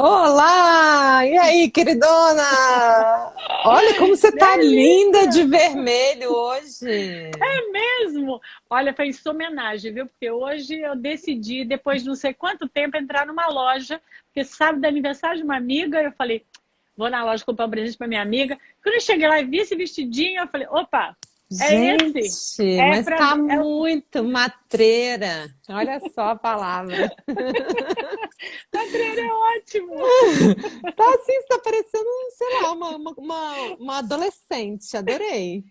Olá! E aí, queridona? Olha como você tá linda Delícia! de vermelho hoje. É mesmo? Olha, foi em sua homenagem, viu? Porque hoje eu decidi, depois de não sei quanto tempo, entrar numa loja, porque sábado é aniversário de uma amiga, eu falei, vou na loja comprar um presente para minha amiga. Quando eu cheguei lá e vi esse vestidinho, eu falei, opa, é esse? Gente, É mas para tá é, muito matreira. Olha só a palavra. Matreira é ótimo. Tá assim, você tá parecendo, sei lá, uma adolescente. Adorei.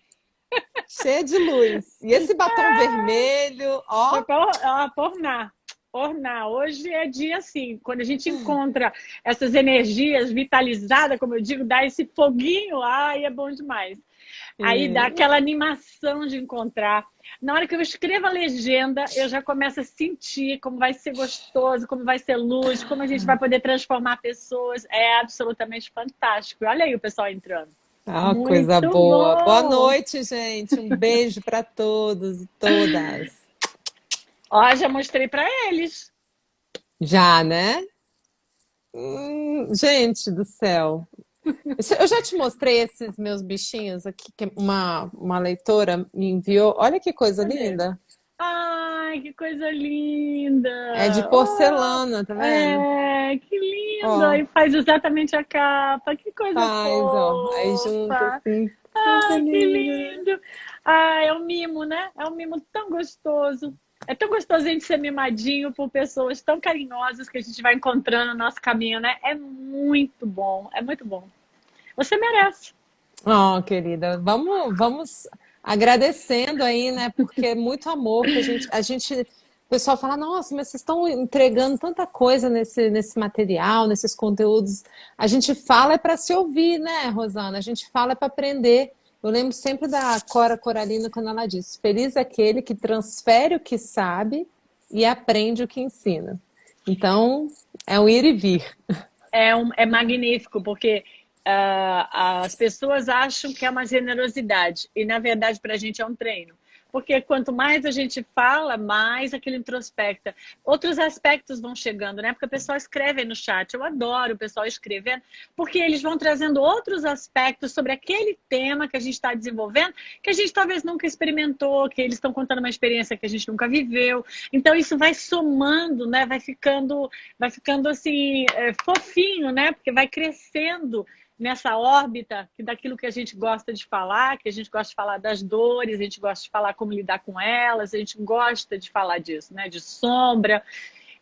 Cheia de luz. E esse batom vermelho, Foi ó. para ornar. Ornar. Hoje é dia assim, quando a gente encontra essas energias vitalizadas, como eu digo, dá esse foguinho, ai, é bom demais. Aí dá É. aquela animação de encontrar. Na hora que eu escrevo a legenda, eu já começo a sentir como vai ser gostoso, como vai ser luz, como a gente vai poder transformar pessoas. É absolutamente fantástico. Olha aí o pessoal entrando. Ah, coisa Muito boa. Boa bom! noite, gente. Um beijo para todos e todas. Ó, já mostrei para eles. Já, né? Gente do céu. Eu já te mostrei esses meus bichinhos aqui, que uma leitora me enviou. Olha que coisa Cadê? linda. Ai, que coisa É de linda! Oh, porcelana, tá vendo? que linda! Ó, E faz exatamente a capa. Que coisa faz, ó. Aí junto fofa! assim. Coisa Ai, que linda. lindo! Ah, é um mimo, né? É um mimo tão gostoso. É tão gostoso a gente ser mimadinho por pessoas tão carinhosas que a gente vai encontrando no nosso caminho, né? É muito bom, é muito bom. Você merece. Ó, querida, vamos agradecendo aí, né? Porque é muito amor que o pessoal fala, nossa, mas vocês estão entregando tanta coisa nesse material, nesses conteúdos. A gente fala é para se ouvir, né, Rosana? A gente fala é para aprender. Eu lembro sempre da Cora Coralina quando ela disse: feliz é aquele que transfere o que sabe e aprende o que ensina. Então, é um ir e vir. É magnífico, porque as pessoas acham que é uma generosidade, e na verdade para a gente é um treino. Porque quanto mais a gente fala, mais aquilo introspecta. Outros aspectos vão chegando, né? Porque o pessoal escreve aí no chat. Eu adoro o pessoal escrevendo, porque eles vão trazendo outros aspectos sobre aquele tema que a gente está desenvolvendo, que a gente talvez nunca experimentou, que eles estão contando uma experiência que a gente nunca viveu. Então isso vai somando, né? Vai ficando assim, fofinho, né? Porque vai crescendo nessa órbita daquilo que a gente gosta de falar, que a gente gosta de falar das dores, a gente gosta de falar como lidar com elas, a gente gosta de falar disso, né? De sombra.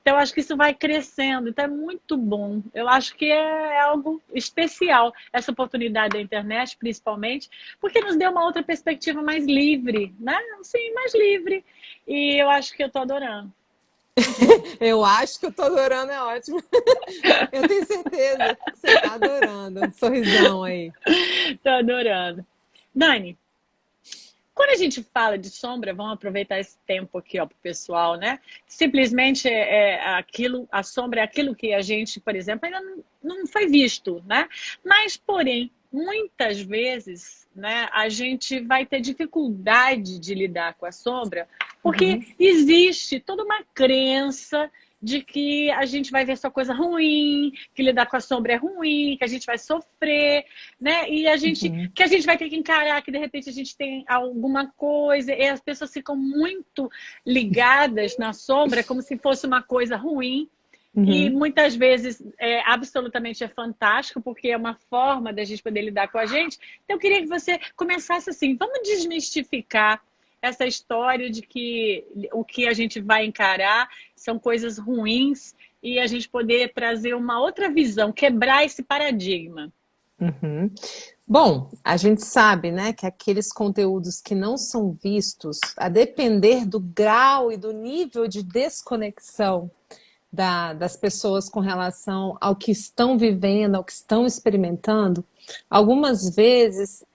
Então, eu acho que isso vai crescendo. Então, é muito bom. Eu acho que é algo especial, essa oportunidade da internet, principalmente, porque nos deu uma outra perspectiva mais livre, né? Sim, mais livre. E eu acho que eu estou adorando. Muito bom. Eu acho que eu tô adorando, é ótimo. Eu tenho certeza que você tá adorando. Sorrisão aí. Estou adorando. Dani, quando a gente fala de sombra, vamos aproveitar esse tempo aqui, ó, para o pessoal, né? Simplesmente aquilo, a sombra é aquilo que a gente, por exemplo, ainda não foi visto, né? Mas, porém, muitas vezes, né, a gente vai ter dificuldade de lidar com a sombra, porque Uhum, existe toda uma crença de que a gente vai ver só coisa ruim, que lidar com a sombra é ruim, que a gente vai sofrer, né? E uhum. que a gente vai ter que encarar que de repente a gente tem alguma coisa, e as pessoas ficam muito ligadas na sombra como se fosse uma coisa ruim. E Uhum. muitas vezes absolutamente é fantástico, porque é uma forma da gente poder lidar com a gente. Então, eu queria que você começasse assim, vamos desmistificar essa história de que o que a gente vai encarar são coisas ruins e a gente poder trazer uma outra visão, quebrar esse paradigma. Uhum. Bom, a gente sabe, né, que aqueles conteúdos que não são vistos, a depender do grau e do nível de desconexão das pessoas com relação ao que estão vivendo, ao que estão experimentando, algumas vezes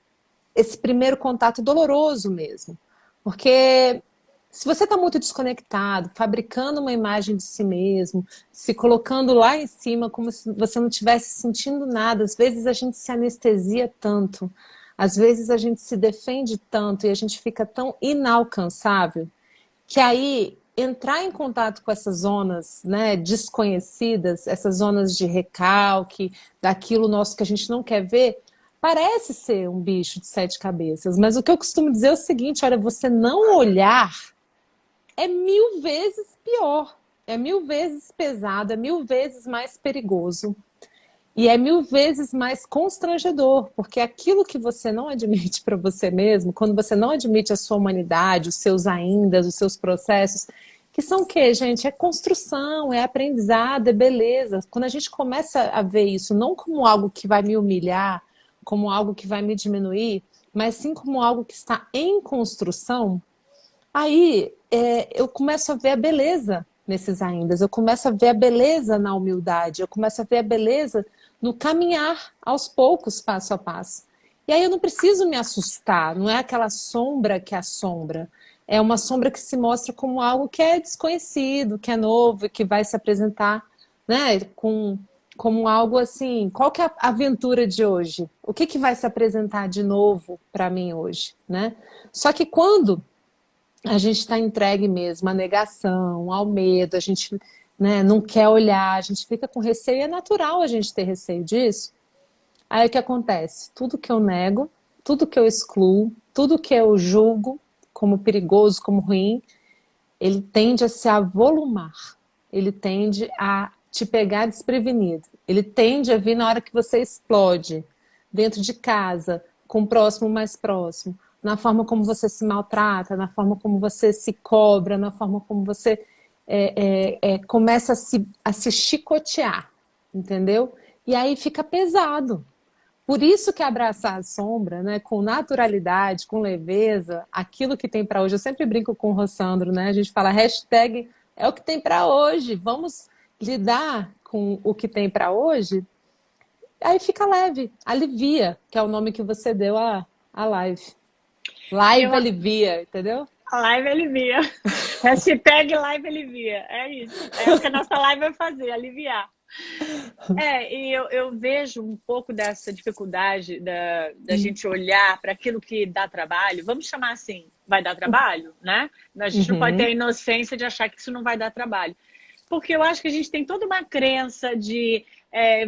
esse primeiro contato é doloroso mesmo. Porque se você está muito desconectado, fabricando uma imagem de si mesmo, se colocando lá em cima como se você não estivesse sentindo nada, às vezes a gente se anestesia tanto, às vezes a gente se defende tanto e a gente fica tão inalcançável que aí entrar em contato com essas zonas, né, desconhecidas, essas zonas de recalque, daquilo nosso que a gente não quer ver, parece ser um bicho de 7 cabeças. Mas o que eu costumo dizer é o seguinte: olha, você não olhar é 1000 vezes pior, é 1000 vezes pesado, é 1000 vezes mais perigoso. E é 1000 vezes mais constrangedor, porque aquilo que você não admite para você mesmo, quando você não admite a sua humanidade, os seus aindas, os seus processos, que são o quê, gente? É construção, é aprendizado, é beleza. Quando a gente começa a ver isso não como algo que vai me humilhar, como algo que vai me diminuir, mas sim como algo que está em construção, aí eu começo a ver a beleza nesses aindas, eu começo a ver a beleza na humildade, eu começo a ver a beleza no caminhar aos poucos, passo a passo. E aí eu não preciso me assustar, não é aquela sombra que assombra, é uma sombra que se mostra como algo que é desconhecido, que é novo e que vai se apresentar, né, como algo assim. Qual que é a aventura de hoje? O que vai se apresentar de novo para mim hoje, né? Só que quando a gente está entregue mesmo à negação, ao medo, a gente, né, não quer olhar, a gente fica com receio, é natural a gente ter receio disso. Aí o que acontece? Tudo que eu nego, tudo que eu excluo, tudo que eu julgo como perigoso, como ruim, ele tende a se avolumar, ele tende a te pegar desprevenido, ele tende a vir na hora que você explode, dentro de casa, com o próximo mais próximo, na forma como você se maltrata, na forma como você se cobra, na forma como você começa a se chicotear, entendeu? E aí fica pesado. Por isso que abraçar a sombra, né, com naturalidade, com leveza, aquilo que tem para hoje. Eu sempre brinco com o Rossandro, né? A gente fala hashtag é o que tem para hoje. Vamos lidar com o que tem para hoje. Aí fica leve, alivia, que é o nome que você deu à live. Live Eu, alivia, entendeu? a live alivia. Hashtag live alivia. É isso. É o que a nossa live vai fazer, aliviar. E eu vejo um pouco dessa dificuldade da gente olhar para aquilo que dá trabalho. Vamos chamar assim, vai dar trabalho, né? A gente não pode ter a inocência de achar que isso não vai dar trabalho. Porque eu acho que a gente tem toda uma crença de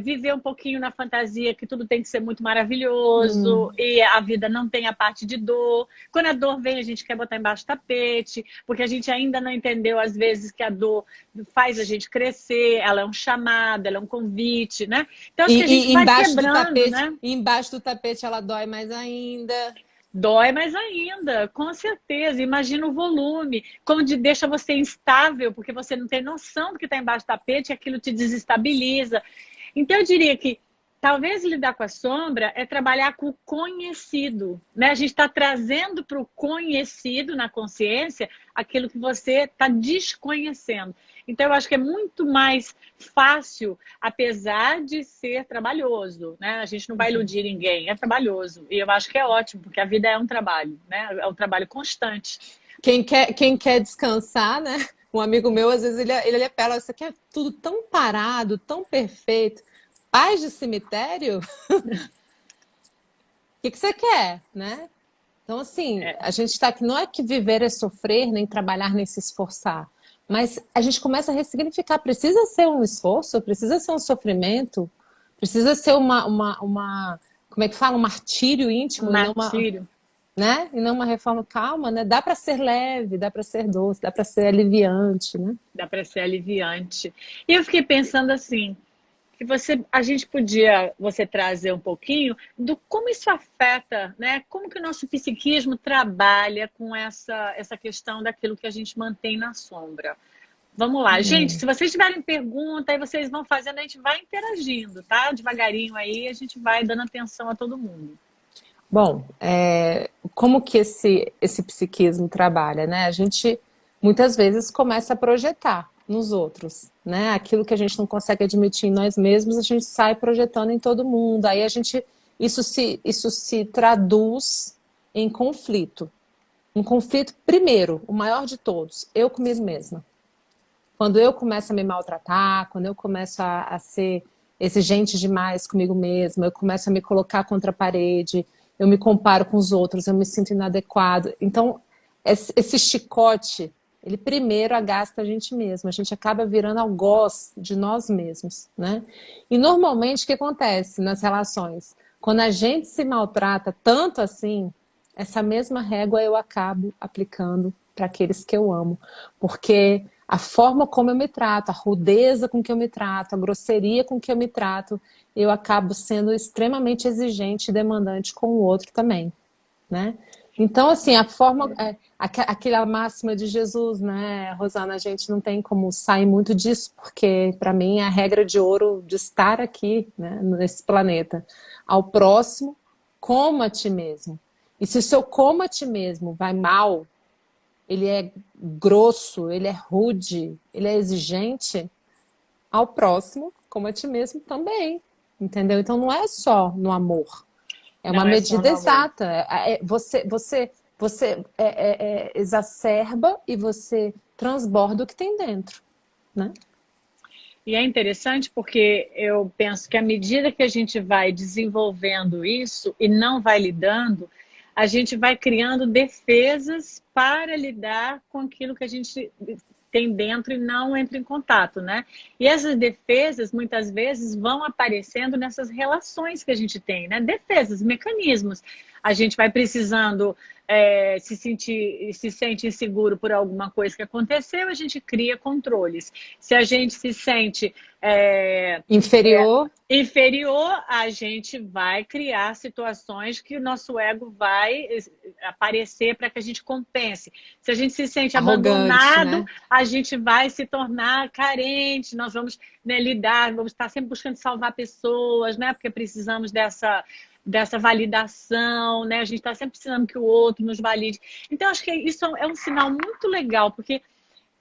viver um pouquinho na fantasia que tudo tem que ser muito maravilhoso e a vida não tem a parte de dor. Quando a dor vem, a gente quer botar embaixo do tapete, porque a gente ainda não entendeu, às vezes, que a dor faz a gente crescer, ela é um chamado, ela é um convite, né? Então, acho que a gente vai embaixo do quebrando, tapete, né? embaixo do tapete ela dói mais ainda. Dói mais ainda, com certeza. Imagina o volume, como deixa você instável, porque você não tem noção do que está embaixo do tapete e aquilo te desestabiliza. Então, eu diria que talvez lidar com a sombra é trabalhar com o conhecido, né? A gente está trazendo para o conhecido na consciência aquilo que você está desconhecendo. Então, eu acho que é muito mais fácil, apesar de ser trabalhoso, né? A gente não vai iludir ninguém, é trabalhoso. E eu acho que é ótimo, porque a vida é um trabalho, né? É um trabalho constante. Quem quer descansar, né? Um amigo meu, às vezes, ele apela, você quer tudo tão parado, tão perfeito. Paz de cemitério? O que você quer, né? Então, assim, a gente está aqui, não é que viver é sofrer, nem trabalhar, nem se esforçar. Mas a gente começa a ressignificar. Precisa ser um esforço, precisa ser um sofrimento, precisa ser como é que fala? Um martírio íntimo, Martírio. né? E não uma reforma calma, né? Dá para ser leve, dá para ser doce, dá para ser aliviante, né? Dá para ser aliviante. E eu fiquei pensando assim, que a gente podia, você trazer um pouquinho do como isso afeta, né? Como que o nosso psiquismo trabalha com essa questão daquilo que a gente mantém na sombra. Vamos lá. Gente, se vocês tiverem pergunta, aí vocês vão fazendo, a gente vai interagindo, tá? Devagarinho aí, a gente vai dando atenção a todo mundo. Bom, como que esse psiquismo trabalha, né? A gente muitas vezes começa a projetar nos outros, né? Aquilo que a gente não consegue admitir em nós mesmos, a gente sai projetando em todo mundo. Aí isso se traduz em conflito. Um conflito, primeiro, o maior de todos, eu comigo mesma. Quando eu começo a me maltratar, quando eu começo a ser exigente demais comigo mesma, eu começo a me colocar contra a parede, eu me comparo com os outros, eu me sinto inadequado. Então, esse chicote Ele primeiro agasta a gente mesmo, a gente acaba virando algoz de nós mesmos, né? E normalmente o que acontece nas relações? Quando a gente se maltrata tanto assim, essa mesma régua eu acabo aplicando para aqueles que eu amo. Porque a forma como eu me trato, a rudeza com que eu me trato, a grosseria com que eu me trato, eu acabo sendo extremamente exigente e demandante com o outro também, né? Então, assim, a forma, aquela máxima de Jesus, né, Rosana, a gente não tem como sair muito disso, porque para mim é a regra de ouro de estar aqui, né, nesse planeta. Ao próximo, como a ti mesmo. E se o seu como a ti mesmo vai mal, ele é grosso, ele é rude, ele é exigente, ao próximo, como a ti mesmo também. Entendeu? Então não é só no amor. É uma Não é só medida no amor. exata. Você exacerba e você transborda o que tem dentro, né? E é interessante porque eu penso que à medida que a gente vai desenvolvendo isso e não vai lidando, a gente vai criando defesas para lidar com aquilo que a gente tem dentro e não entra em contato, né? E essas defesas, muitas vezes, vão aparecendo nessas relações que a gente tem, né? Defesas, mecanismos. A gente vai precisando se sente inseguro por alguma coisa que aconteceu, a gente cria controles. Se a gente se sente Inferior. inferior, a gente vai criar situações que o nosso ego vai aparecer para que a gente compense. Se a gente se sente Arrogante, abandonado, né? a gente vai se tornar carente, nós vamos, né, lidar, vamos estar sempre buscando salvar pessoas, né? Porque precisamos dessa validação, né? A gente está sempre precisando que o outro nos valide. Então, acho que isso é um sinal muito legal, porque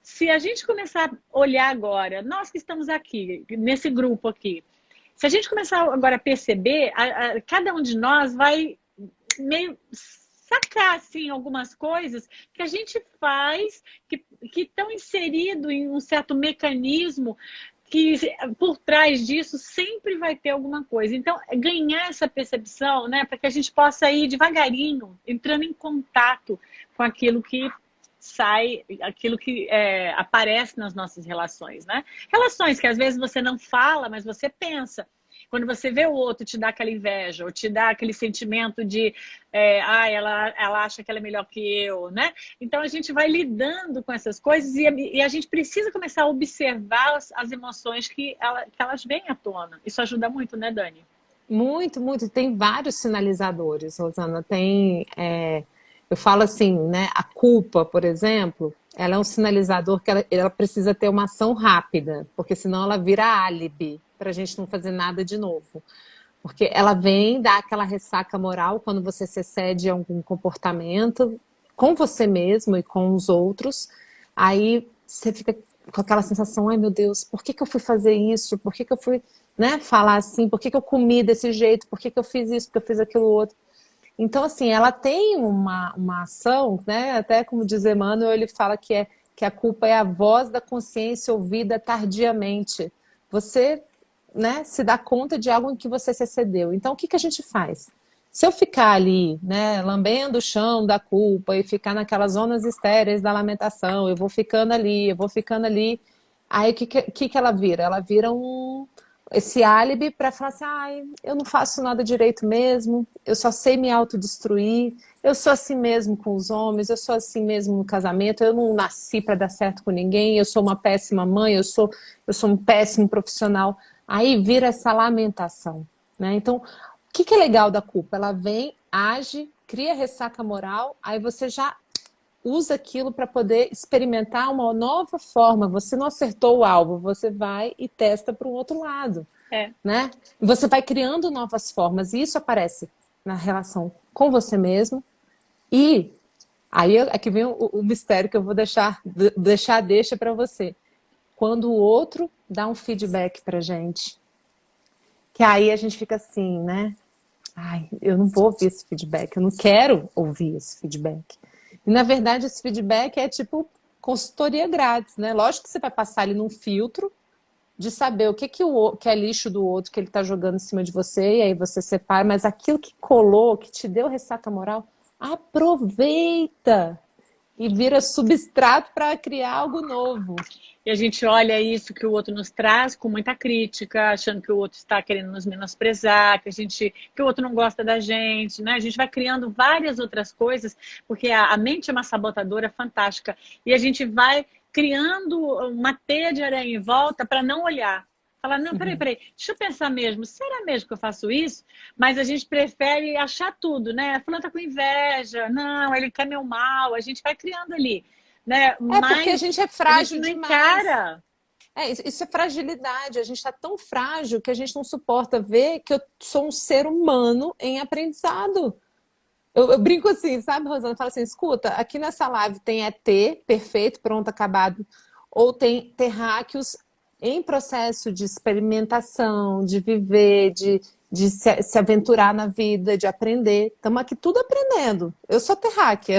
se a gente começar a olhar agora, nós que estamos aqui, nesse grupo aqui, se a gente começar agora a perceber, cada um de nós vai meio sacar assim, algumas coisas que a gente faz, que estão inseridos em um certo mecanismo que por trás disso sempre vai ter alguma coisa. Então, ganhar essa percepção, né, para que a gente possa ir devagarinho, entrando em contato com aquilo que sai, aquilo que aparece nas nossas relações, né? Relações que às vezes você não fala, mas você pensa. Quando você vê o outro, te dá aquela inveja, ou te dá aquele sentimento de ela acha que ela é melhor que eu, né? Então a gente vai lidando com essas coisas e a gente precisa começar a observar as emoções que elas vêm à tona. Isso ajuda muito, né, Dani? Muito, muito. Tem vários sinalizadores, Rosana. Eu falo assim, né? A culpa, por exemplo, ela é um sinalizador que ela precisa ter uma ação rápida, porque senão ela vira álibi para a gente não fazer nada de novo. Porque ela vem dar aquela ressaca moral quando você se excede em algum comportamento com você mesmo e com os outros. Aí você fica com aquela sensação, ai meu Deus, por que eu fui fazer isso? Por que eu fui, né, falar assim? Por que eu comi desse jeito? Por que eu fiz isso? Por que eu fiz aquilo outro? Então, assim, ela tem uma ação, né? Até como diz Emmanuel, ele fala que a culpa é a voz da consciência ouvida tardiamente. Você, né, se dá conta de algo em que você se excedeu. Então, o que a gente faz? Se eu ficar ali, né, lambendo o chão da culpa e ficar naquelas zonas estéreis da lamentação, eu vou ficando ali, eu vou ficando ali, aí o que ela vira? Ela vira esse álibi para falar assim, ai, eu não faço nada direito mesmo, eu só sei me autodestruir, eu sou assim mesmo com os homens, eu sou assim mesmo no casamento, eu não nasci para dar certo com ninguém, eu sou uma péssima mãe, eu sou um péssimo profissional. Aí vira essa lamentação, né? Então, o que é legal da culpa? Ela vem, age, cria ressaca moral, aí você já usa aquilo para poder experimentar uma nova forma. Você não acertou o alvo, você vai e testa para o outro lado, É. né? Você vai criando novas formas e isso aparece na relação com você mesmo. E aí aqui vem o mistério que eu vou deixa para você. Quando o outro dá um feedback para gente, que aí a gente fica assim, né? Ai, eu não vou ouvir esse feedback, eu não quero ouvir esse feedback. E, na verdade, esse feedback é tipo consultoria grátis, né? Lógico que você vai passar ali num filtro de saber o que é lixo do outro que ele está jogando em cima de você, e aí você separa, mas aquilo que colou, que te deu ressaca moral, aproveita! e vira substrato para criar algo novo. E a gente olha isso que o outro nos traz com muita crítica, achando que o outro está querendo nos menosprezar, que o outro não gosta da gente, né? A gente vai criando várias outras coisas, porque a mente é uma sabotadora fantástica. E a gente vai criando uma teia de aranha em volta para não olhar. Falar, não, peraí, deixa eu pensar mesmo, será mesmo que eu faço isso? Mas a gente prefere achar tudo, né? Fulano tá com inveja, não, ele quer meu mal, a gente vai criando ali, né? É porque a Mas gente é a gente frágil não demais. encara. Isso é fragilidade. A gente está tão frágil que a gente não suporta ver que eu sou um ser humano em aprendizado. Eu brinco assim, sabe, Rosana? Fala assim, escuta, aqui nessa live tem ET, perfeito, pronto, acabado. Ou tem terráqueos em processo de experimentação, de viver, de se aventurar na vida, de aprender. Estamos aqui tudo aprendendo. Eu sou terráquea.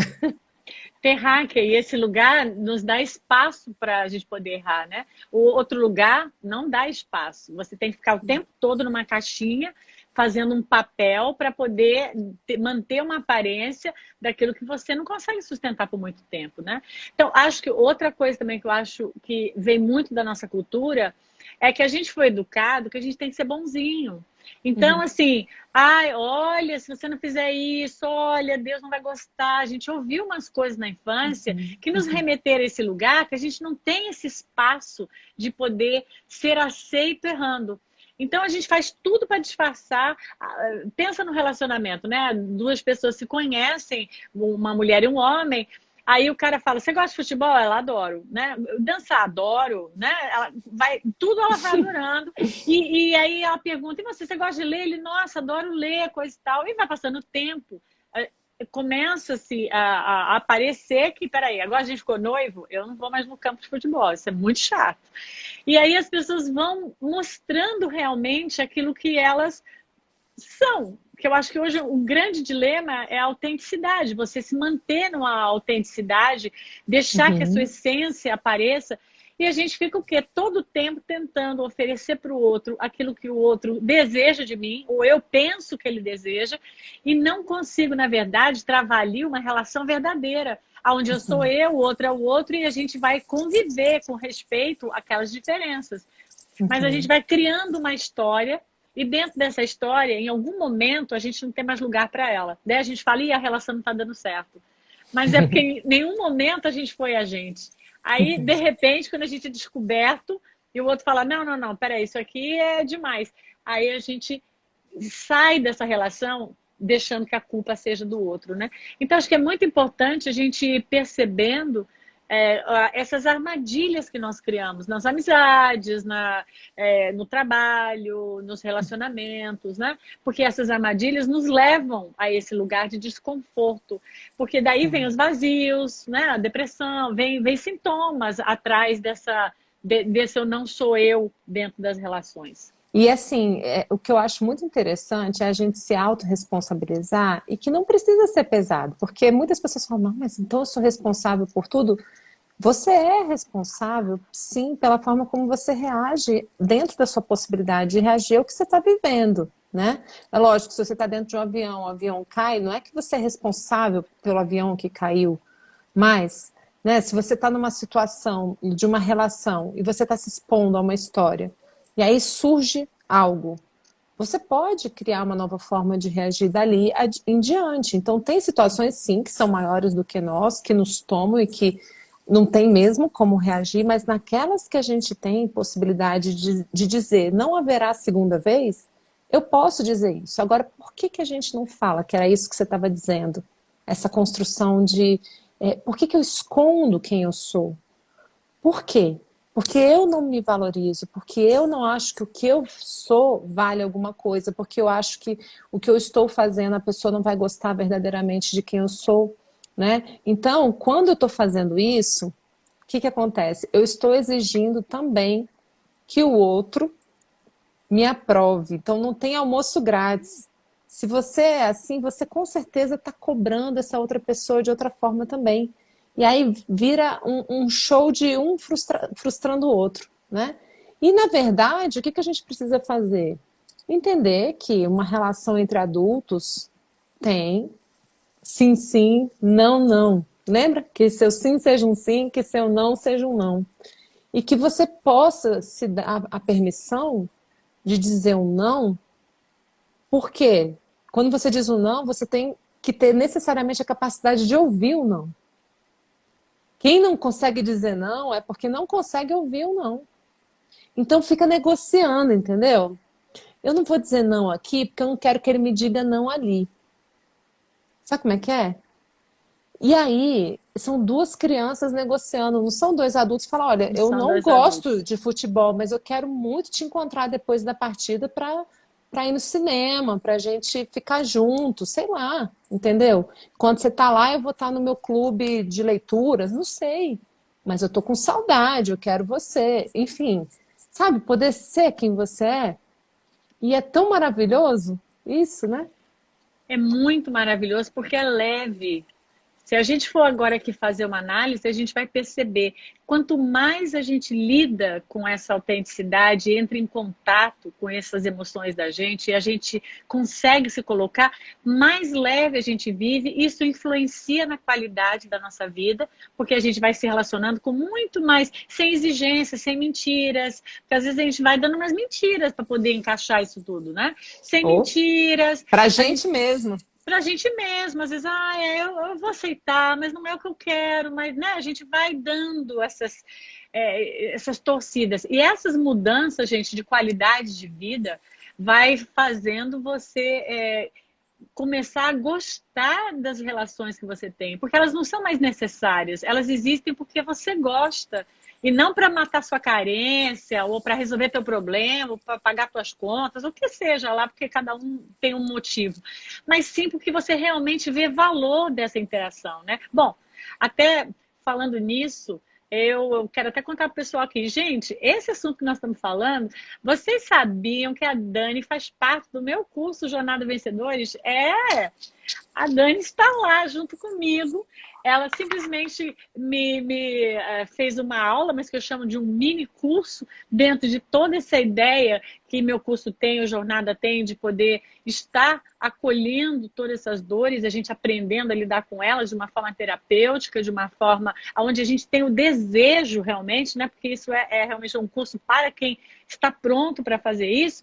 Terráquea, e esse lugar nos dá espaço para a gente poder errar, né? O outro lugar não dá espaço. Você tem que ficar o tempo todo numa caixinha, fazendo um papel para poder manter uma aparência daquilo que você não consegue sustentar por muito tempo, né? Então, acho que outra coisa também que eu acho que vem muito da nossa cultura é que a gente foi educado que a gente tem que ser bonzinho. Então, assim, ai, olha, se você não fizer isso, olha, Deus não vai gostar. A gente ouviu umas coisas na infância que nos remeteram a esse lugar que a gente não tem esse espaço de poder ser aceito errando. Então, a gente faz tudo para disfarçar. Pensa no relacionamento, né? Duas pessoas se conhecem, uma mulher e um homem. Aí o cara fala, você gosta de futebol? Ela adoro, né? Dançar, adoro, né? Tudo ela vai adorando. E aí ela pergunta, e você gosta de ler? Ele, nossa, adoro ler, coisa e tal. E vai passando o tempo. Começa-se a aparecer que, peraí, agora a gente ficou noivo, eu não vou mais no campo de futebol, isso é muito chato. E aí as pessoas vão mostrando realmente aquilo que elas são. Que eu acho que hoje o grande dilema é a autenticidade, você se manter numa autenticidade, deixar que a sua essência apareça. E a gente fica o quê? Todo o tempo tentando oferecer para o outro aquilo que o outro deseja de mim, ou eu penso que ele deseja, e não consigo, na verdade, travar ali uma relação verdadeira, onde eu sou eu, o outro é o outro, e a gente vai conviver com respeito àquelas diferenças. Mas a gente vai criando uma história, e dentro dessa história, em algum momento, a gente não tem mais lugar para ela. Daí a gente fala, e a relação não está dando certo. Mas é porque em nenhum momento a gente foi a gente. Aí, de repente, quando a gente é descoberto, e o outro fala, não, peraí, isso aqui é demais. Aí a gente sai dessa relação deixando que a culpa seja do outro, né? Então, acho que é muito importante a gente ir percebendo essas armadilhas que nós criamos nas amizades, no trabalho, nos relacionamentos, né? Porque essas armadilhas nos levam a esse lugar de desconforto. Porque daí vem os vazios, né? A depressão, vem sintomas atrás desse eu não sou eu dentro das relações. E assim, o que eu acho muito interessante é a gente se autorresponsabilizar e que não precisa ser pesado, porque muitas pessoas falam, não, mas então eu sou responsável por tudo. Você é responsável, sim, pela forma como você reage dentro da sua possibilidade de reagir ao que você está vivendo, né? É lógico, se você está dentro de um avião, o avião cai, não é que você é responsável pelo avião que caiu, mas, né, se você está numa situação de uma relação e você está se expondo a uma história, e aí surge algo, você pode criar uma nova forma de reagir dali em diante. Então tem situações sim que são maiores do que nós, que nos tomam e que não tem mesmo como reagir, mas naquelas que a gente tem possibilidade de dizer não haverá segunda vez, eu posso dizer isso. Agora, por que a gente não fala que era isso que você estava dizendo? Essa construção de por que eu escondo quem eu sou? Por quê? Porque eu não me valorizo, porque eu não acho que o que eu sou vale alguma coisa, porque eu acho que o que eu estou fazendo a pessoa não vai gostar verdadeiramente de quem eu sou, né? Então, quando eu estou fazendo isso, o que acontece? Eu estou exigindo também que o outro me aprove. Então, não tem almoço grátis. Se você é assim, você com certeza está cobrando essa outra pessoa de outra forma também. E aí vira um show de um frustrando o outro, né? E, na verdade, o que a gente precisa fazer? Entender que uma relação entre adultos tem sim, sim, não, não. Lembra? Que seu sim seja um sim, que seu não seja um não. E que você possa se dar a permissão de dizer um não, porque quando você diz um não, você tem que ter necessariamente a capacidade de ouvir o não. Quem não consegue dizer não é porque não consegue ouvir o não. Então fica negociando, entendeu? Eu não vou dizer não aqui porque eu não quero que ele me diga não ali. Sabe como é que é? E aí, são duas crianças negociando, não são dois adultos que falam, olha, eu São não dois gosto adultos. de futebol, mas eu quero muito te encontrar depois da partida para ir no cinema, para a gente ficar junto, sei lá, entendeu? Quando você tá lá, eu vou estar no meu clube de leituras, não sei, mas eu tô com saudade, eu quero você, enfim, sabe, poder ser quem você é. E é tão maravilhoso isso, né? É muito maravilhoso porque é leve. Se a gente for agora aqui fazer uma análise, a gente vai perceber quanto mais a gente lida com essa autenticidade, entra em contato com essas emoções da gente e a gente consegue se colocar, mais leve a gente vive. Isso influencia na qualidade da nossa vida, porque a gente vai se relacionando com muito mais, sem exigências, sem mentiras, porque às vezes a gente vai dando umas mentiras para poder encaixar isso tudo, né? Sem Ou mentiras, pra a gente gente mesmo. pra gente mesmo, às vezes, eu vou aceitar, mas não é o que eu quero, mas né, a gente vai dando essas torcidas. E essas mudanças, gente, de qualidade de vida, vai fazendo você começar a gostar das relações que você tem, porque elas não são mais necessárias, elas existem porque você gosta. E não para matar sua carência, ou para resolver teu problema, ou para pagar tuas contas, ou o que seja lá, porque cada um tem um motivo. Mas sim porque você realmente vê valor dessa interação, né? Bom, até falando nisso, eu quero até contar para o pessoal aqui. Gente, esse assunto que nós estamos falando, vocês sabiam que a Dani faz parte do meu curso Jornada Vencedores? A Dani está lá junto comigo. Ela simplesmente me fez uma aula, mas que eu chamo de um mini curso, dentro de toda essa ideia que meu curso tem, o Jornada tem, de poder estar acolhendo todas essas dores, a gente aprendendo a lidar com elas de uma forma terapêutica, de uma forma onde a gente tem o desejo realmente, né? Porque isso é realmente um curso para quem está pronto para fazer isso.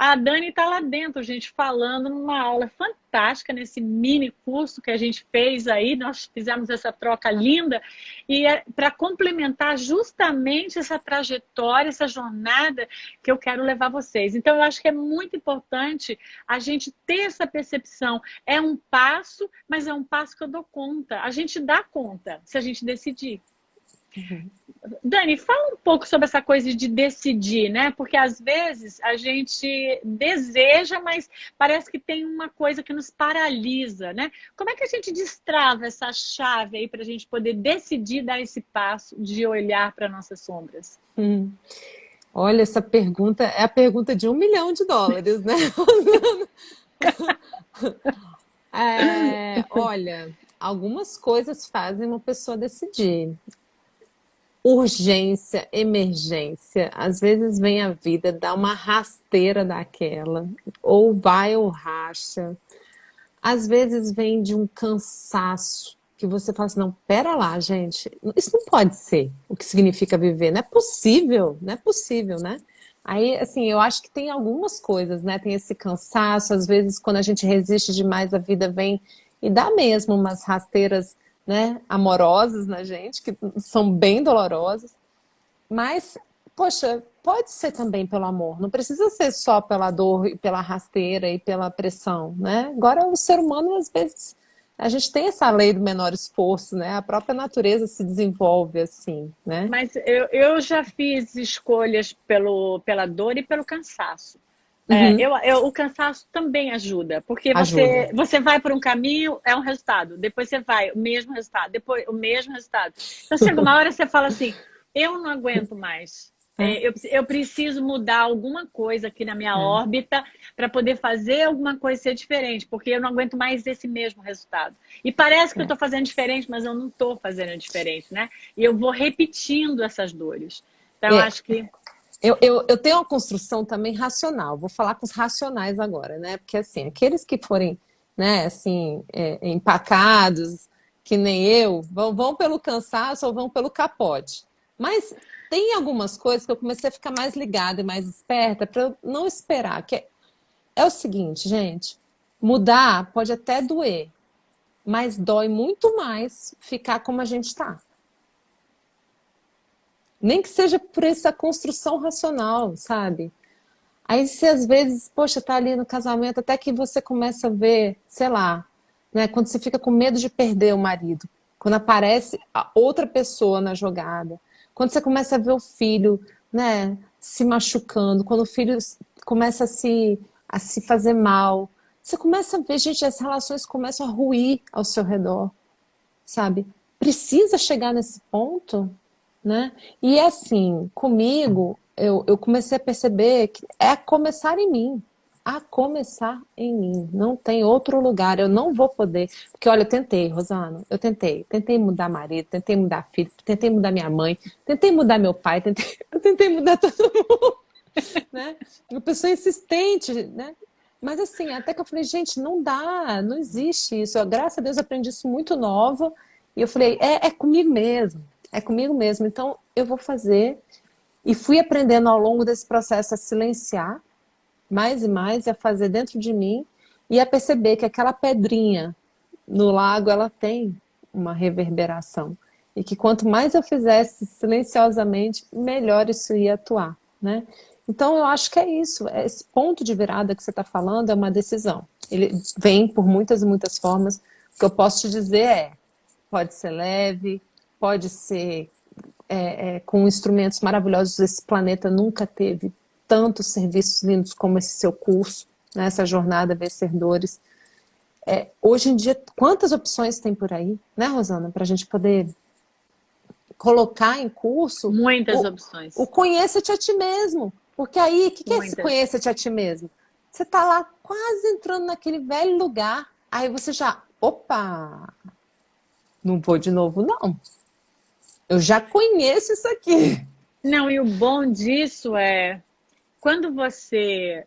A Dani está lá dentro, gente, falando numa aula fantástica, nesse mini curso que a gente fez aí, nós fizemos essa troca linda, e é para complementar justamente essa trajetória, essa jornada que eu quero levar vocês. Então, eu acho que é muito importante a gente ter essa percepção. É um passo, mas é um passo que eu dou conta. A gente dá conta, se a gente decidir. Dani, fala um pouco sobre essa coisa de decidir, né? Porque às vezes a gente deseja, mas parece que tem uma coisa que nos paralisa, né? Como é que a gente destrava essa chave aí para a gente poder decidir dar esse passo de olhar para nossas sombras? Olha, essa pergunta é a pergunta de US$ 1 milhão, né? Olha, algumas coisas fazem uma pessoa decidir. Urgência, emergência, às vezes vem a vida, dá uma rasteira daquela, ou vai ou racha. Às vezes vem de um cansaço, que você fala assim, não, pera lá, gente, isso não pode ser o que significa viver, não é possível, não é possível, né? Aí, assim, eu acho que tem algumas coisas, né? Tem esse cansaço, às vezes quando a gente resiste demais, a vida vem e dá mesmo umas rasteiras, né, amorosas na gente, que são bem dolorosas, mas, poxa, pode ser também pelo amor, não precisa ser só pela dor e pela rasteira e pela pressão, né? Agora, o ser humano, às vezes, a gente tem essa lei do menor esforço, né? A própria natureza se desenvolve assim, né? Mas eu já fiz escolhas pela dor e pelo cansaço. Uhum, O cansaço também ajuda, porque ajuda. você vai por um caminho, é um resultado, depois você vai, o mesmo resultado, depois o mesmo resultado. Então chega uma hora que você fala assim, eu não aguento mais. É, Eu preciso mudar alguma coisa aqui na minha é, órbita para poder fazer alguma coisa ser diferente, porque eu não aguento mais esse mesmo resultado. E parece que eu é. estou fazendo diferente, mas eu não estou fazendo diferente, né? E eu vou repetindo essas dores. Então, eu É, acho que eu tenho uma construção também racional, vou falar com os racionais agora, né? Porque assim, aqueles que forem, né, assim, empacados, que nem eu, vão pelo cansaço ou vão pelo capote. Mas tem algumas coisas que eu comecei a ficar mais ligada e mais esperta para eu não esperar. É o seguinte, gente, mudar pode até doer, mas dói muito mais ficar como a gente está. Nem que seja por essa construção racional, sabe? Aí se às vezes, poxa, tá ali no casamento, até que você começa a ver, sei lá, né, quando você fica com medo de perder o marido, quando aparece a outra pessoa na jogada, quando você começa a ver o filho, né, se machucando, quando o filho começa a se fazer mal, você começa a ver, gente, as relações começam a ruir ao seu redor, sabe? Precisa chegar nesse ponto, né? E assim, comigo, eu comecei a perceber que é começar em mim. A começar em mim. Não tem outro lugar. Eu não vou poder. Porque, olha, eu tentei, Rosana. Eu tentei. Tentei mudar marido, tentei mudar filho, tentei mudar minha mãe, tentei mudar meu pai, eu tentei mudar todo mundo. Né? Uma pessoa insistente, né? Mas assim, até que eu falei, gente, não dá, não existe isso. Graças a Deus eu aprendi isso muito nova. E eu falei, é comigo mesmo. É comigo mesmo. Então, eu vou fazer. E fui aprendendo ao longo desse processo a silenciar mais e mais, e a fazer dentro de mim, e a perceber que aquela pedrinha no lago, ela tem uma reverberação. E que quanto mais eu fizesse silenciosamente, melhor isso ia atuar, né? Então, eu acho que é isso. Esse ponto de virada que você está falando é uma decisão. Ele vem por muitas e muitas formas. O que eu posso te dizer pode ser leve, pode ser com instrumentos maravilhosos. Esse planeta nunca teve tantos serviços lindos como esse seu curso, né? Essa jornada Vencedores. Hoje em dia, quantas opções tem por aí, né, Rosana? Para a gente poder colocar em curso Muitas opções. o conheça-te a ti mesmo. Porque aí, o que é esse Muitas. conheça-te a ti mesmo? Você está lá quase entrando naquele velho lugar, aí você já, opa, não vou de novo, não. Eu já conheço isso aqui. Não, e o bom disso é, quando você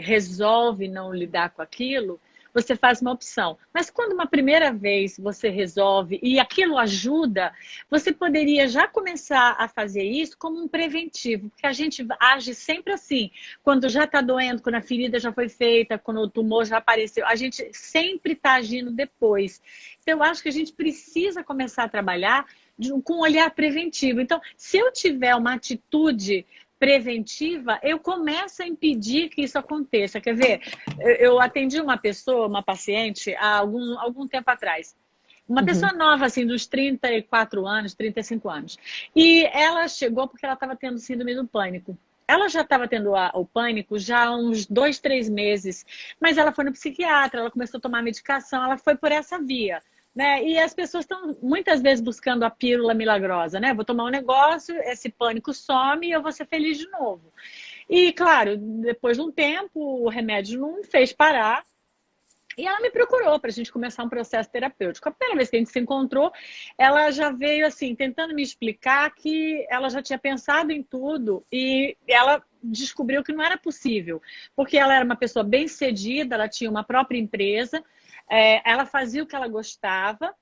resolve não lidar com aquilo, você faz uma opção. Mas quando uma primeira vez você resolve e aquilo ajuda, você poderia já começar a fazer isso como um preventivo, porque a gente age sempre assim. Quando já está doendo, quando a ferida já foi feita, quando o tumor já apareceu, a gente sempre está agindo depois. Então, eu acho que a gente precisa começar a trabalhar com um olhar preventivo. Então, se eu tiver uma atitude preventiva, eu começo a impedir que isso aconteça. Quer ver? Eu atendi uma pessoa, uma paciente, há algum tempo atrás. Uma pessoa nova, assim, dos 34 anos, 35 anos. E ela chegou porque ela estava tendo síndrome do pânico. Ela já estava tendo o pânico já há uns 2, 3 meses. Mas ela foi no psiquiatra, ela começou a tomar medicação, ela foi por essa via. Né? E as pessoas estão muitas vezes buscando a pílula milagrosa, né? Vou tomar um negócio, esse pânico some e eu vou ser feliz de novo. E, claro, depois de um tempo, o remédio não fez parar. E ela me procurou para a gente começar um processo terapêutico. A primeira vez que a gente se encontrou, ela já veio assim, tentando me explicar que ela já tinha pensado em tudo e ela descobriu que não era possível. Porque ela era uma pessoa bem-sucedida, ela tinha uma própria empresa, ela fazia o que ela gostava,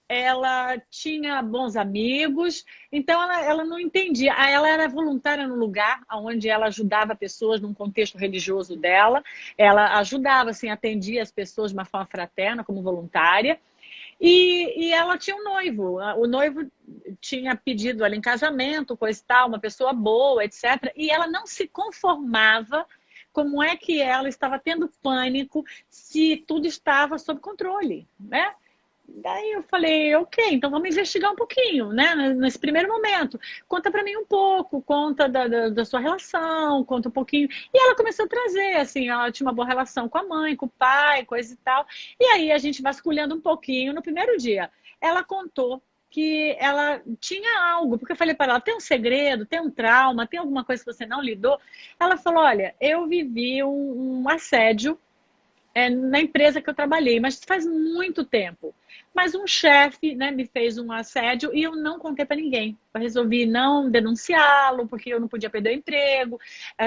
ela tinha bons amigos, então ela não entendia. Ela era voluntária no lugar onde ela ajudava pessoas num contexto religioso dela, ela ajudava, assim, atendia as pessoas de uma forma fraterna, como voluntária, e ela tinha um noivo. O noivo tinha pedido ela em casamento, coisa e tal, uma pessoa boa, etc. E ela não se conformava como é que ela estava tendo pânico se tudo estava sob controle, né? Daí eu falei, ok, então vamos investigar um pouquinho, né? Nesse primeiro momento. Conta pra mim um pouco, conta da sua relação, conta um pouquinho. E ela começou a trazer, assim, ela tinha uma boa relação com a mãe, com o pai, coisa e tal. E aí a gente vasculhando um pouquinho. No primeiro dia, ela contou que ela tinha algo, porque eu falei para ela, tem um segredo, tem um trauma, tem alguma coisa que você não lidou? Ela falou, olha, eu vivi um assédio na empresa que eu trabalhei, mas faz muito tempo. Mas um chefe, né, me fez um assédio e eu não contei para ninguém. Eu resolvi não denunciá-lo, porque eu não podia perder o emprego.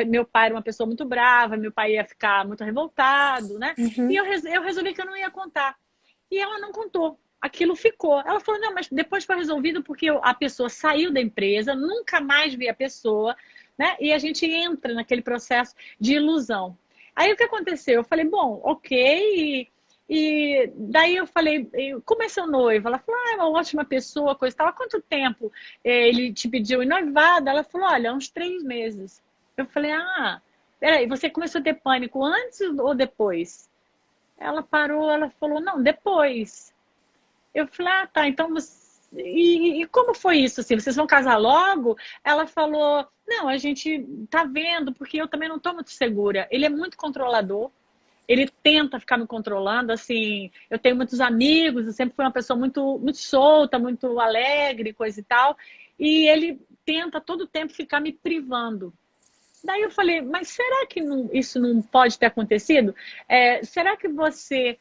Meu pai era uma pessoa muito brava, meu pai ia ficar muito revoltado, né? E eu resolvi que eu não ia contar. E ela não contou. aquilo ficou. Ela falou, não, mas depois foi resolvido porque a pessoa saiu da empresa, nunca mais vi a pessoa, né? E a gente entra naquele processo de ilusão. Aí o que aconteceu? Eu falei, bom, ok. E daí eu falei, como é seu noivo? Ela falou, é uma ótima pessoa, coisa e tal. Há quanto tempo ele te pediu em noivado? Ela falou, olha, uns 3 meses. Eu falei, peraí, você começou a ter pânico antes ou depois? Ela parou, ela falou, não, depois. Eu falei, tá, então você... E como foi isso, assim? Vocês vão casar logo? Ela falou, não, a gente tá vendo, porque eu também não tô muito segura. Ele é muito controlador, ele tenta ficar me controlando, assim, eu tenho muitos amigos, eu sempre fui uma pessoa muito solta, muito alegre, coisa e tal, e ele tenta todo o tempo ficar me privando. Daí eu falei, mas será que isso não pode ter acontecido? Será que você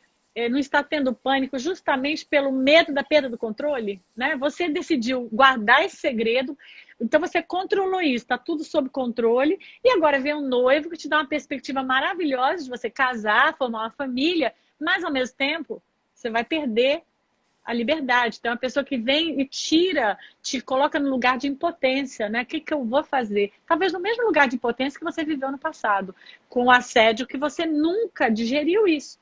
não está tendo pânico justamente pelo medo da perda do controle? Né? Você decidiu guardar esse segredo, então você controlou isso, está tudo sob controle, e agora vem um noivo que te dá uma perspectiva maravilhosa de você casar, formar uma família, mas ao mesmo tempo você vai perder a liberdade. Então, é uma pessoa que vem e te coloca no lugar de impotência, né? O que eu vou fazer? Talvez no mesmo lugar de impotência que você viveu no passado, com o assédio que você nunca digeriu isso.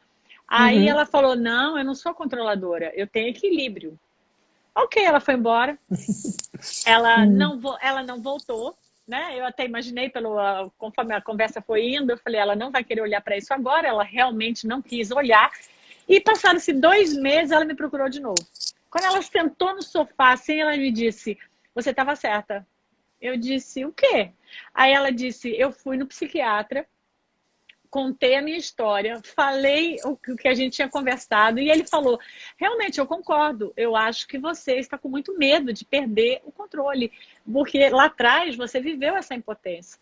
Aí Uhum. ela falou, não, eu não sou controladora, eu tenho equilíbrio. Ok, ela foi embora, Uhum. ela não voltou, né? Eu até imaginei, conforme a conversa foi indo, eu falei, ela não vai querer olhar para isso agora, ela realmente não quis olhar. E passaram-se 2 meses, ela me procurou de novo. Quando ela sentou no sofá, assim, ela me disse, você estava certa. Eu disse, o quê? Aí ela disse, eu fui no psiquiatra, contei a minha história, falei o que a gente tinha conversado, e ele falou, realmente, eu concordo, eu acho que você está com muito medo de perder o controle, porque lá atrás você viveu essa impotência.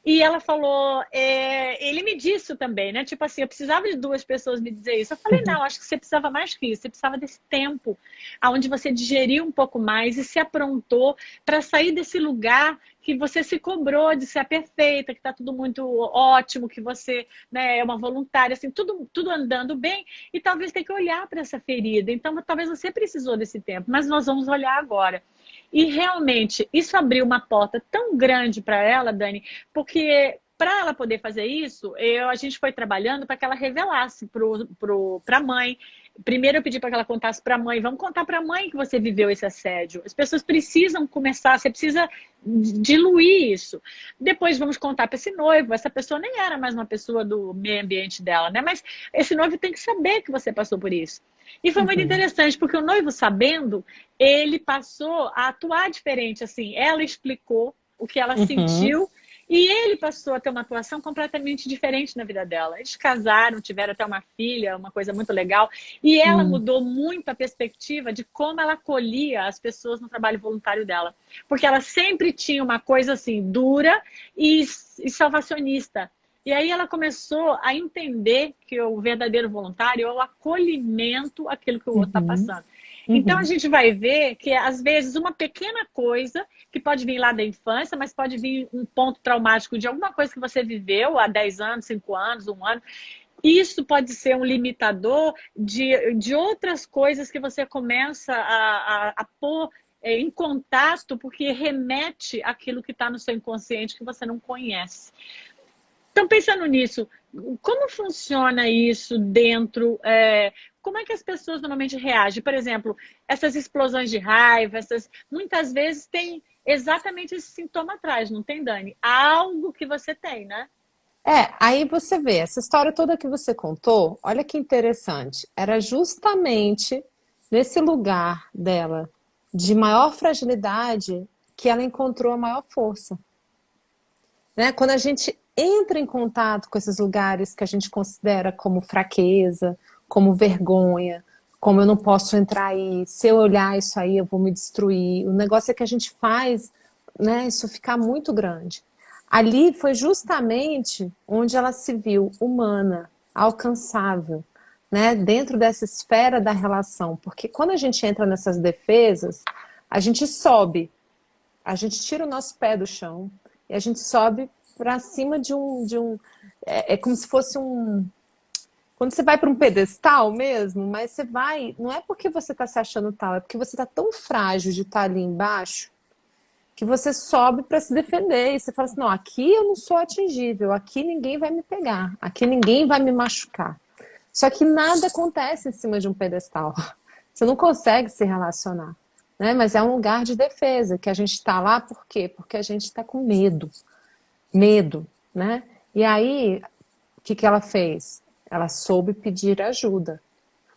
E ela falou, ele me disse também, né? Tipo assim, eu precisava de 2 pessoas me dizer isso. Eu falei, não, acho que você precisava mais que isso. Você precisava desse tempo, onde você digeriu um pouco mais e se aprontou para sair desse lugar que você se cobrou de ser a perfeita, que está tudo muito ótimo, que você, né, é uma voluntária, assim, tudo andando bem. E talvez tenha que olhar para essa ferida. Então, talvez você precisou desse tempo, mas nós vamos olhar agora. E realmente, isso abriu uma porta tão grande para ela, Dani, porque para ela poder fazer isso, a gente foi trabalhando para que ela revelasse para a mãe. Primeiro eu pedi para que ela contasse para a mãe, vamos contar para a mãe que você viveu esse assédio. As pessoas precisam começar, você precisa diluir isso. Depois vamos contar para esse noivo, essa pessoa nem era mais uma pessoa do meio ambiente dela, né? Mas esse noivo tem que saber que você passou por isso. E foi muito Uhum. interessante, porque o noivo sabendo, ele passou a atuar diferente, assim, ela explicou o que ela Uhum. sentiu e ele passou a ter uma atuação completamente diferente na vida dela. Eles casaram, tiveram até uma filha, uma coisa muito legal. E ela Uhum. mudou muito a perspectiva de como ela acolhia as pessoas no trabalho voluntário dela. Porque ela sempre tinha uma coisa assim, dura e salvacionista. E aí ela começou a entender que o verdadeiro voluntário é o acolhimento àquilo que o outro está Uhum. passando. Então a Uhum. gente vai ver que às vezes uma pequena coisa que pode vir lá da infância, mas pode vir um ponto traumático de alguma coisa que você viveu há 10 anos, 5 anos, 1 ano. Isso pode ser um limitador de outras coisas que você começa a pôr em contato, porque remete àquilo que está no seu inconsciente que você não conhece. Então, pensando nisso, como funciona isso dentro? Como é que as pessoas normalmente reagem? Por exemplo, essas explosões de raiva, muitas vezes tem exatamente esse sintoma atrás, não tem, Dani? Algo que você tem, né? Aí você vê, essa história toda que você contou, olha que interessante. Era justamente nesse lugar dela de maior fragilidade que ela encontrou a maior força. Né? Quando a gente entra em contato com esses lugares que a gente considera como fraqueza, como vergonha, como eu não posso entrar aí, se eu olhar isso aí eu vou me destruir. O negócio é que a gente faz, né, isso ficar muito grande. Ali foi justamente onde ela se viu humana, alcançável, né, dentro dessa esfera da relação. Porque quando a gente entra nessas defesas, a gente sobe, a gente tira o nosso pé do chão e a gente sobe para cima de um, é como se fosse um, Quando você vai para um pedestal mesmo, mas você vai, não é porque você está se achando tal, é porque você está tão frágil de estar ali embaixo que você sobe para se defender. E você fala assim, não, aqui eu não sou atingível, aqui ninguém vai me pegar, aqui ninguém vai me machucar. Só que nada acontece em cima de um pedestal. Você não consegue se relacionar, né? Mas é um lugar de defesa, que a gente está lá por quê? Porque a gente está com medo. Medo, né? E aí, o que ela fez? Ela soube pedir ajuda.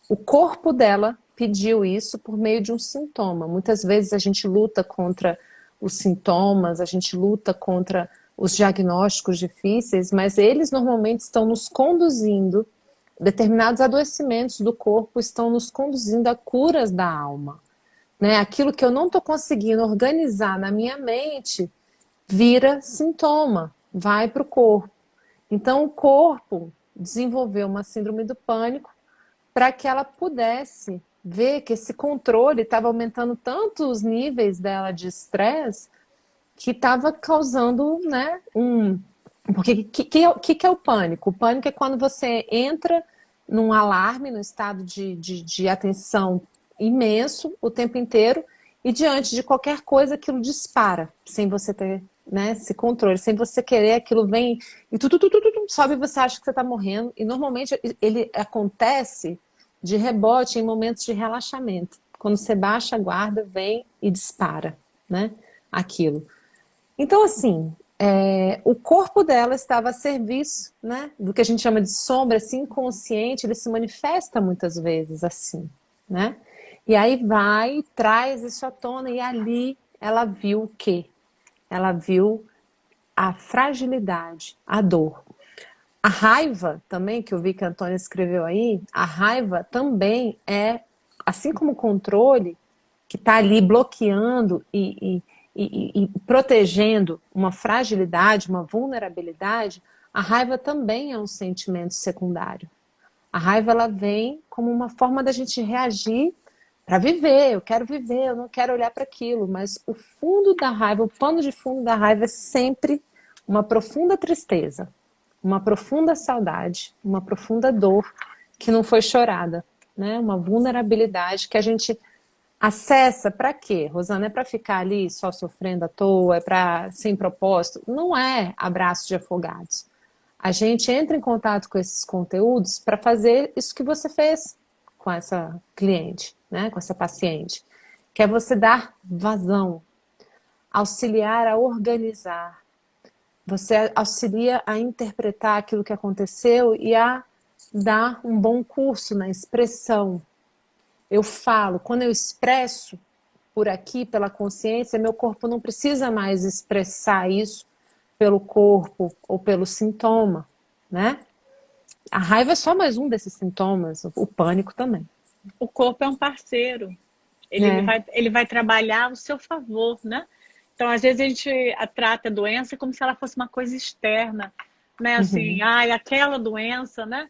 O corpo dela pediu isso por meio de um sintoma. Muitas vezes a gente luta contra os sintomas, a gente luta contra os diagnósticos difíceis, mas eles normalmente estão nos conduzindo, determinados adoecimentos do corpo estão nos conduzindo a curas da alma. Né? Aquilo que eu não estou conseguindo organizar na minha mente vira sintoma, vai para o corpo. Então o corpo desenvolveu uma síndrome do pânico para que ela pudesse ver que esse controle estava aumentando tanto os níveis dela de estresse que estava causando, né, Porque o que é o pânico? O pânico é quando você entra num alarme, num estado de atenção imenso o tempo inteiro e diante de qualquer coisa aquilo dispara, sem você ter, né, esse controle, sem você querer, aquilo vem e tudo sobe e você acha que você está morrendo. E normalmente ele acontece de rebote em momentos de relaxamento. Quando você baixa a guarda, vem e dispara, né, aquilo. Então, assim, o corpo dela estava a serviço, né, do que a gente chama de sombra, assim, inconsciente, ele se manifesta muitas vezes assim, né? E aí vai, traz isso à tona, e ali ela viu o quê? Ela viu a fragilidade, a dor. A raiva também, que eu vi que a Antônia escreveu aí, a raiva também é, assim como o controle, que está ali bloqueando e protegendo uma fragilidade, uma vulnerabilidade, a raiva também é um sentimento secundário. A raiva ela vem como uma forma da gente reagir para viver. Eu quero viver, eu não quero olhar para aquilo. Mas o fundo da raiva, o pano de fundo da raiva é sempre uma profunda tristeza, uma profunda saudade, uma profunda dor que não foi chorada, né? Uma vulnerabilidade que a gente acessa para quê? Rosana, é para ficar ali só sofrendo à toa, é para sem propósito? Não é abraço de afogados. A gente entra em contato com esses conteúdos para fazer isso que você fez com essa cliente, né? Com essa paciente, que é você dar vazão, auxiliar a organizar. Você auxilia a interpretar aquilo que aconteceu e a dar um bom curso na expressão. Eu falo, quando eu expresso por aqui, pela consciência, meu corpo não precisa mais expressar isso pelo corpo ou pelo sintoma, né? A raiva é só mais um desses sintomas, o pânico também. O corpo é um parceiro. Ele vai trabalhar ao seu favor, né? Então, às vezes, a gente trata a doença como se ela fosse uma coisa externa, né? Assim, aquela doença, né?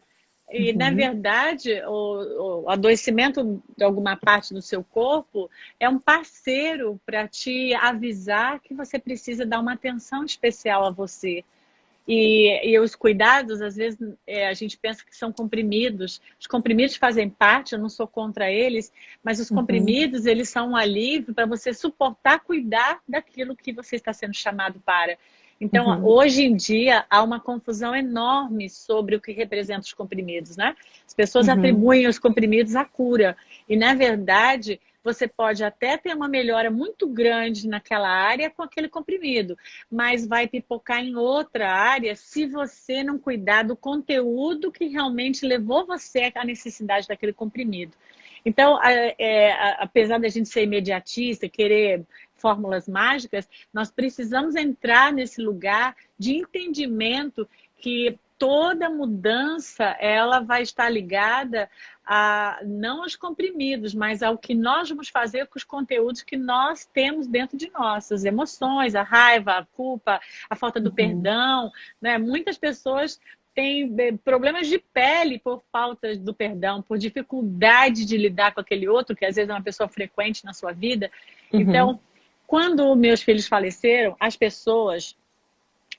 E, na verdade, o adoecimento de alguma parte do seu corpo é um parceiro para te avisar que você precisa dar uma atenção especial a você. E os cuidados, às vezes, a gente pensa que são comprimidos. Os comprimidos fazem parte, eu não sou contra eles, mas os comprimidos, eles são um alívio para você suportar, cuidar daquilo que você está sendo chamado para. Então, hoje em dia, há uma confusão enorme sobre o que representam os comprimidos, né? As pessoas atribuem os comprimidos à cura. E, na verdade, você pode até ter uma melhora muito grande naquela área com aquele comprimido, mas vai pipocar em outra área se você não cuidar do conteúdo que realmente levou você à necessidade daquele comprimido. Então, apesar da gente ser imediatista, querer fórmulas mágicas, nós precisamos entrar nesse lugar de entendimento que toda mudança ela vai estar ligada a não aos comprimidos, mas ao que nós vamos fazer com os conteúdos que nós temos dentro de nós, as emoções, a raiva, a culpa, a falta do perdão, né? Muitas pessoas têm problemas de pele por falta do perdão, por dificuldade de lidar com aquele outro, que às vezes é uma pessoa frequente na sua vida. Então, quando meus filhos faleceram, as pessoas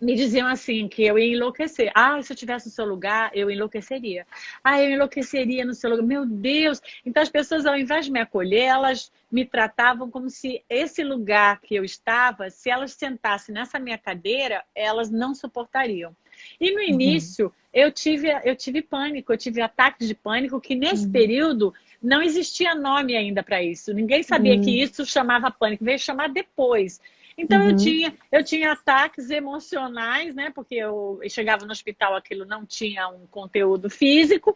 me diziam assim, que eu ia enlouquecer. Ah, se eu tivesse no seu lugar, eu enlouqueceria. Ah, eu enlouqueceria no seu lugar. Meu Deus! Então as pessoas, ao invés de me acolher, elas me tratavam como se esse lugar que eu estava, se elas sentassem nessa minha cadeira, elas não suportariam. E no Uhum. início, eu tive pânico, eu tive ataques de pânico, que nesse Uhum. período não existia nome ainda para isso. Ninguém sabia que Uhum. isso chamava pânico, veio chamar depois. Então Uhum. eu tinha ataques emocionais, né? Porque eu chegava no hospital, aquilo não tinha um conteúdo físico,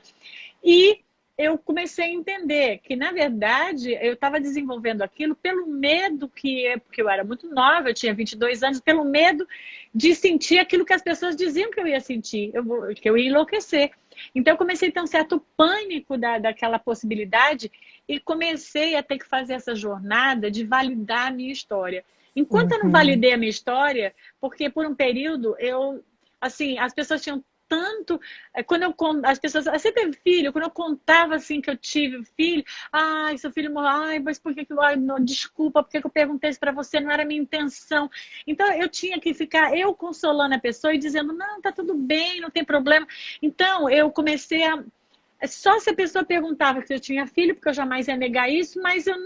e eu comecei a entender que, na verdade, eu estava desenvolvendo aquilo pelo medo porque eu era muito nova, eu tinha 22 anos, pelo medo de sentir aquilo que as pessoas diziam que eu ia sentir, que eu ia enlouquecer. Então, eu comecei a ter um certo pânico daquela possibilidade e comecei a ter que fazer essa jornada de validar a minha história. Enquanto eu não Uhum. validei a minha história, porque por um período assim, as pessoas tinham tanto, quando as pessoas, você teve filho? Quando eu contava assim que eu tive filho, ai, seu filho morreu, ai, mas por que ai, não, desculpa, por que eu perguntei isso para você? Não era a minha intenção. Então eu tinha que ficar eu consolando a pessoa e dizendo, não, tá tudo bem, não tem problema. Então eu comecei a só se a pessoa perguntava se eu tinha filho, porque eu jamais ia negar isso, mas eu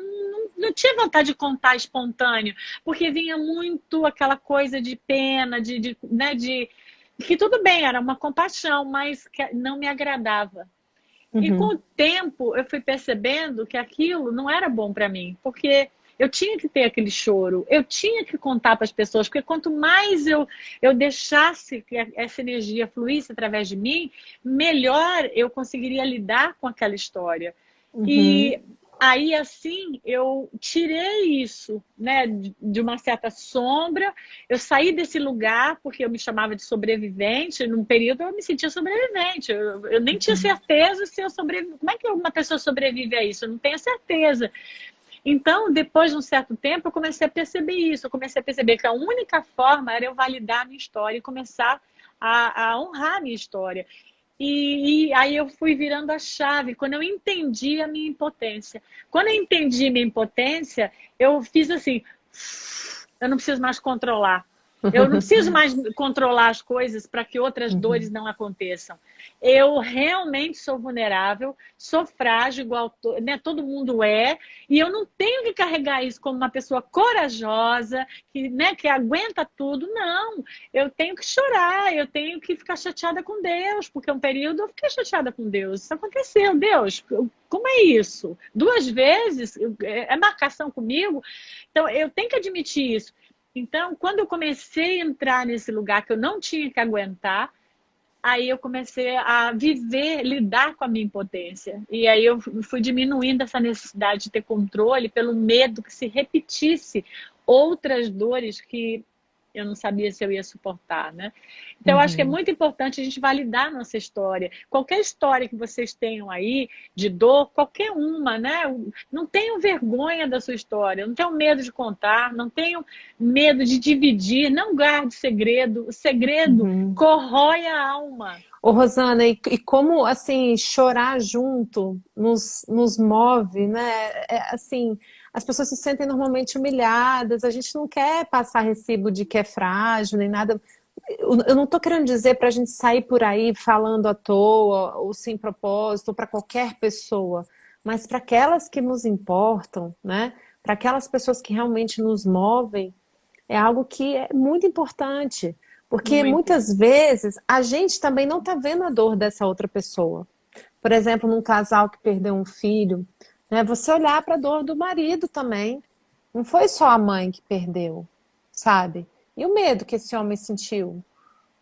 não tinha vontade de contar espontâneo, porque vinha muito aquela coisa de pena, né, que tudo bem, era uma compaixão, mas que não me agradava. E com Uhum. o tempo eu fui percebendo que aquilo não era bom para mim, porque eu tinha que ter aquele choro, eu tinha que contar para as pessoas, porque quanto mais eu deixasse que essa energia fluísse através de mim, melhor eu conseguiria lidar com aquela história. Uhum. E aí, assim, eu tirei isso, né, de uma certa sombra. Eu saí desse lugar porque eu me chamava de sobrevivente. Num período eu me sentia sobrevivente. Eu nem tinha Uhum. certeza se eu sobrevivo. Como é que uma pessoa sobrevive a isso? Eu não tenho certeza. Então, depois de um certo tempo, eu comecei a perceber isso. Eu comecei a perceber que a única forma era eu validar a minha história e começar a honrar a minha história. E aí eu fui virando a chave quando eu entendi a minha impotência. Quando eu entendi minha impotência, eu fiz assim: eu não preciso mais controlar. Eu não preciso mais controlar as coisas para que outras dores Uhum. não aconteçam. Eu realmente sou vulnerável, sou frágil, igual né, todo mundo é, e eu não tenho que carregar isso como uma pessoa corajosa, né, que aguenta tudo. Não, eu tenho que chorar, eu tenho que ficar chateada com Deus, porque um período eu fiquei chateada com Deus. Isso aconteceu, Deus, como é isso? 2 vezes? É marcação comigo? Então, eu tenho que admitir isso. Então, quando eu comecei a entrar nesse lugar que eu não tinha que aguentar, aí eu comecei a viver, lidar com a minha impotência. E aí eu fui diminuindo essa necessidade de ter controle pelo medo que se repetisse outras dores que eu não sabia se eu ia suportar, né? Então, eu acho que é Uhum. muito importante a gente validar a nossa história. Qualquer história que vocês tenham aí, de dor, qualquer uma, né? Não tenham vergonha da sua história, não tenham medo de contar, não tenham medo de dividir, não guarde segredo. O segredo Uhum. corrói a alma. Ô, Rosana, e como assim chorar junto nos move, né? Assim, as pessoas se sentem normalmente humilhadas, a gente não quer passar recibo de que é frágil nem nada. Eu não estou querendo dizer para a gente sair por aí falando à toa ou sem propósito, para qualquer pessoa, mas para aquelas que nos importam, né? Para aquelas pessoas que realmente nos movem, é algo que é muito importante, porque Muito. muitas vezes a gente também não está vendo a dor dessa outra pessoa. Por exemplo, num casal que perdeu um filho, né, você olhar para a dor do marido também. Não foi só a mãe que perdeu, sabe? E o medo que esse homem sentiu,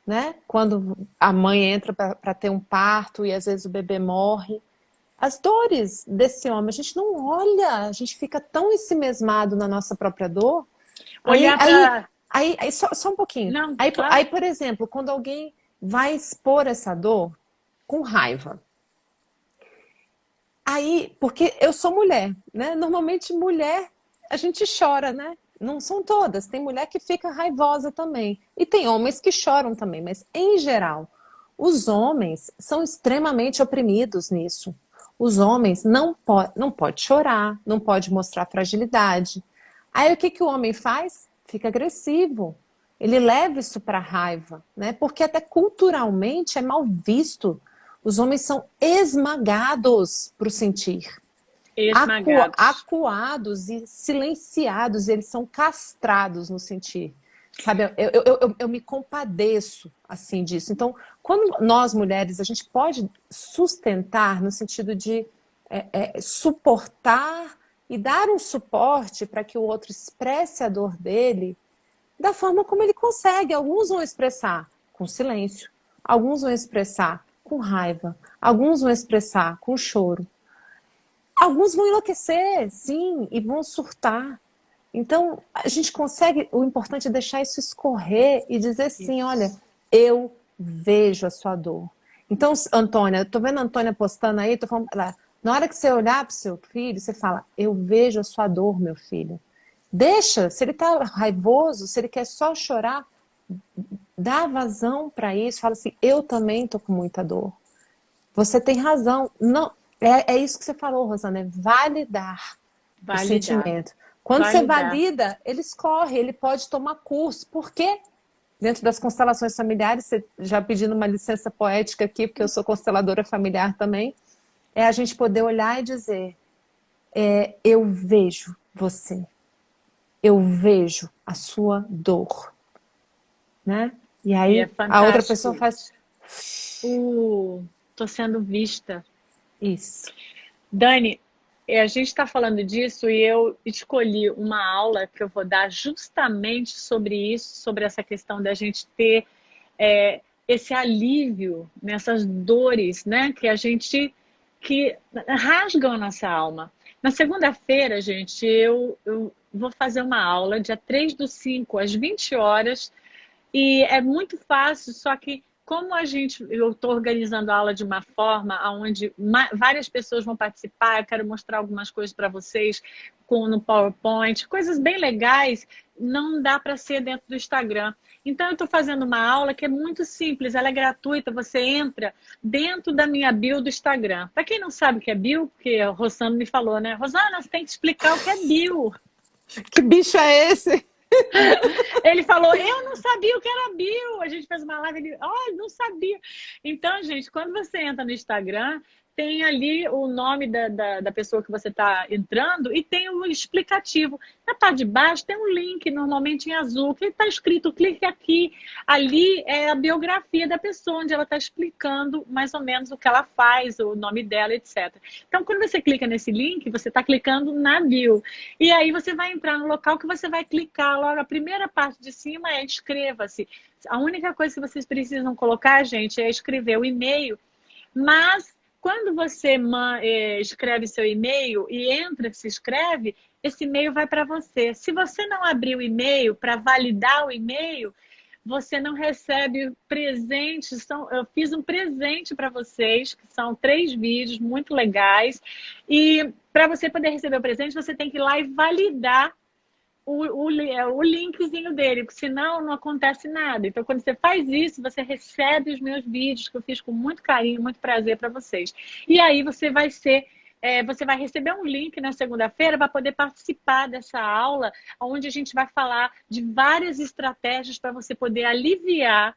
né? Quando a mãe entra para ter um parto e às vezes o bebê morre. As dores desse homem, a gente não olha, a gente fica tão ensimesmado na nossa própria dor. Aí, Olhar aí, para. aí só um pouquinho. Não, Aí, claro. por exemplo, quando alguém vai expor essa dor com raiva, aí, porque eu sou mulher, né? Normalmente mulher, a gente chora, né? Não são todas, tem mulher que fica raivosa também. E tem homens que choram também, mas em geral, os homens são extremamente oprimidos nisso. Os homens não pode chorar, não pode mostrar fragilidade. Aí o que o homem faz? Fica agressivo. ele leva isso para a raiva, né? Porque até culturalmente é mal visto. Os homens são esmagados para o sentir, Esmagados. acuados e silenciados, eles são castrados no sentir. Sabe, eu me compadeço assim disso. Então, quando nós mulheres, a gente pode sustentar no sentido de suportar e dar um suporte para que o outro expresse a dor dele da forma como ele consegue. Alguns vão expressar com silêncio, alguns vão expressar com raiva, alguns vão expressar com choro. Alguns vão enlouquecer, sim, e vão surtar. Então, a gente consegue, o importante é deixar isso escorrer e dizer assim, olha, Isso. eu vejo a sua dor. Então, Antônia, eu tô vendo a Antônia postando aí, tô falando, na hora que você olhar para o seu filho, você fala, eu vejo a sua dor, meu filho. Deixa, se ele está raivoso, se ele quer só chorar, dá vazão para isso, fala assim, eu também tô com muita dor. Você tem razão. Não, é isso que você falou, Rosana, é validar o Validar. sentimento. Quando você Validar. valida, ele escorre, ele pode tomar curso. Por quê? Dentro das constelações familiares, você já pedindo uma licença poética aqui, porque eu sou consteladora familiar também, é a gente poder olhar e dizer, eu vejo você, eu vejo a sua dor, né? E E é aí a outra fantástico pessoa faz isso. Tô sendo vista. isso. Dani, a gente está falando disso e eu escolhi uma aula que eu vou dar justamente sobre isso, sobre essa questão da gente ter esse alívio nessas dores, né, que rasgam a nossa alma. Na segunda-feira, gente, eu vou fazer uma aula, dia 3/5, às 20 horas, e é muito fácil, só que como eu estou organizando a aula de uma forma onde várias pessoas vão participar, eu quero mostrar algumas coisas para vocês no PowerPoint, coisas bem legais, não dá para ser dentro do Instagram. Então, eu estou fazendo uma aula que é muito simples, ela é gratuita, você entra dentro da minha bio do Instagram. Para quem não sabe o que é bio, porque a Rosana me falou, né? Rosana, você tem que explicar o que é bio. Que bicho é esse? Ele falou, eu não sabia o que era bio. A gente fez uma live, ele, olha, não sabia. Então, gente, quando você entra no Instagram, tem ali o nome da pessoa que você está entrando e tem o explicativo. Na parte de baixo tem um link, normalmente em azul, que está escrito, clique aqui. Ali é a biografia da pessoa, onde ela está explicando mais ou menos o que ela faz, o nome dela, etc. Então, quando você clica nesse link, você está clicando na bio. E aí você vai entrar no local que você vai clicar. Logo, a primeira parte de cima é inscreva-se. A única coisa que vocês precisam colocar, gente, é escrever o e-mail. Mas quando você escreve seu e-mail e se inscreve, esse e-mail vai para você. Se você não abrir o e-mail para validar o e-mail, você não recebe presentes. Eu fiz um presente para vocês, que são 3 vídeos muito legais. E para você poder receber o presente, você tem que ir lá e validar o linkzinho dele, porque senão não acontece nada. Então, quando você faz isso, você recebe os meus vídeos que eu fiz com muito carinho, muito prazer para vocês. E aí você vai receber um link na segunda-feira para poder participar dessa aula, onde a gente vai falar de várias estratégias para você poder aliviar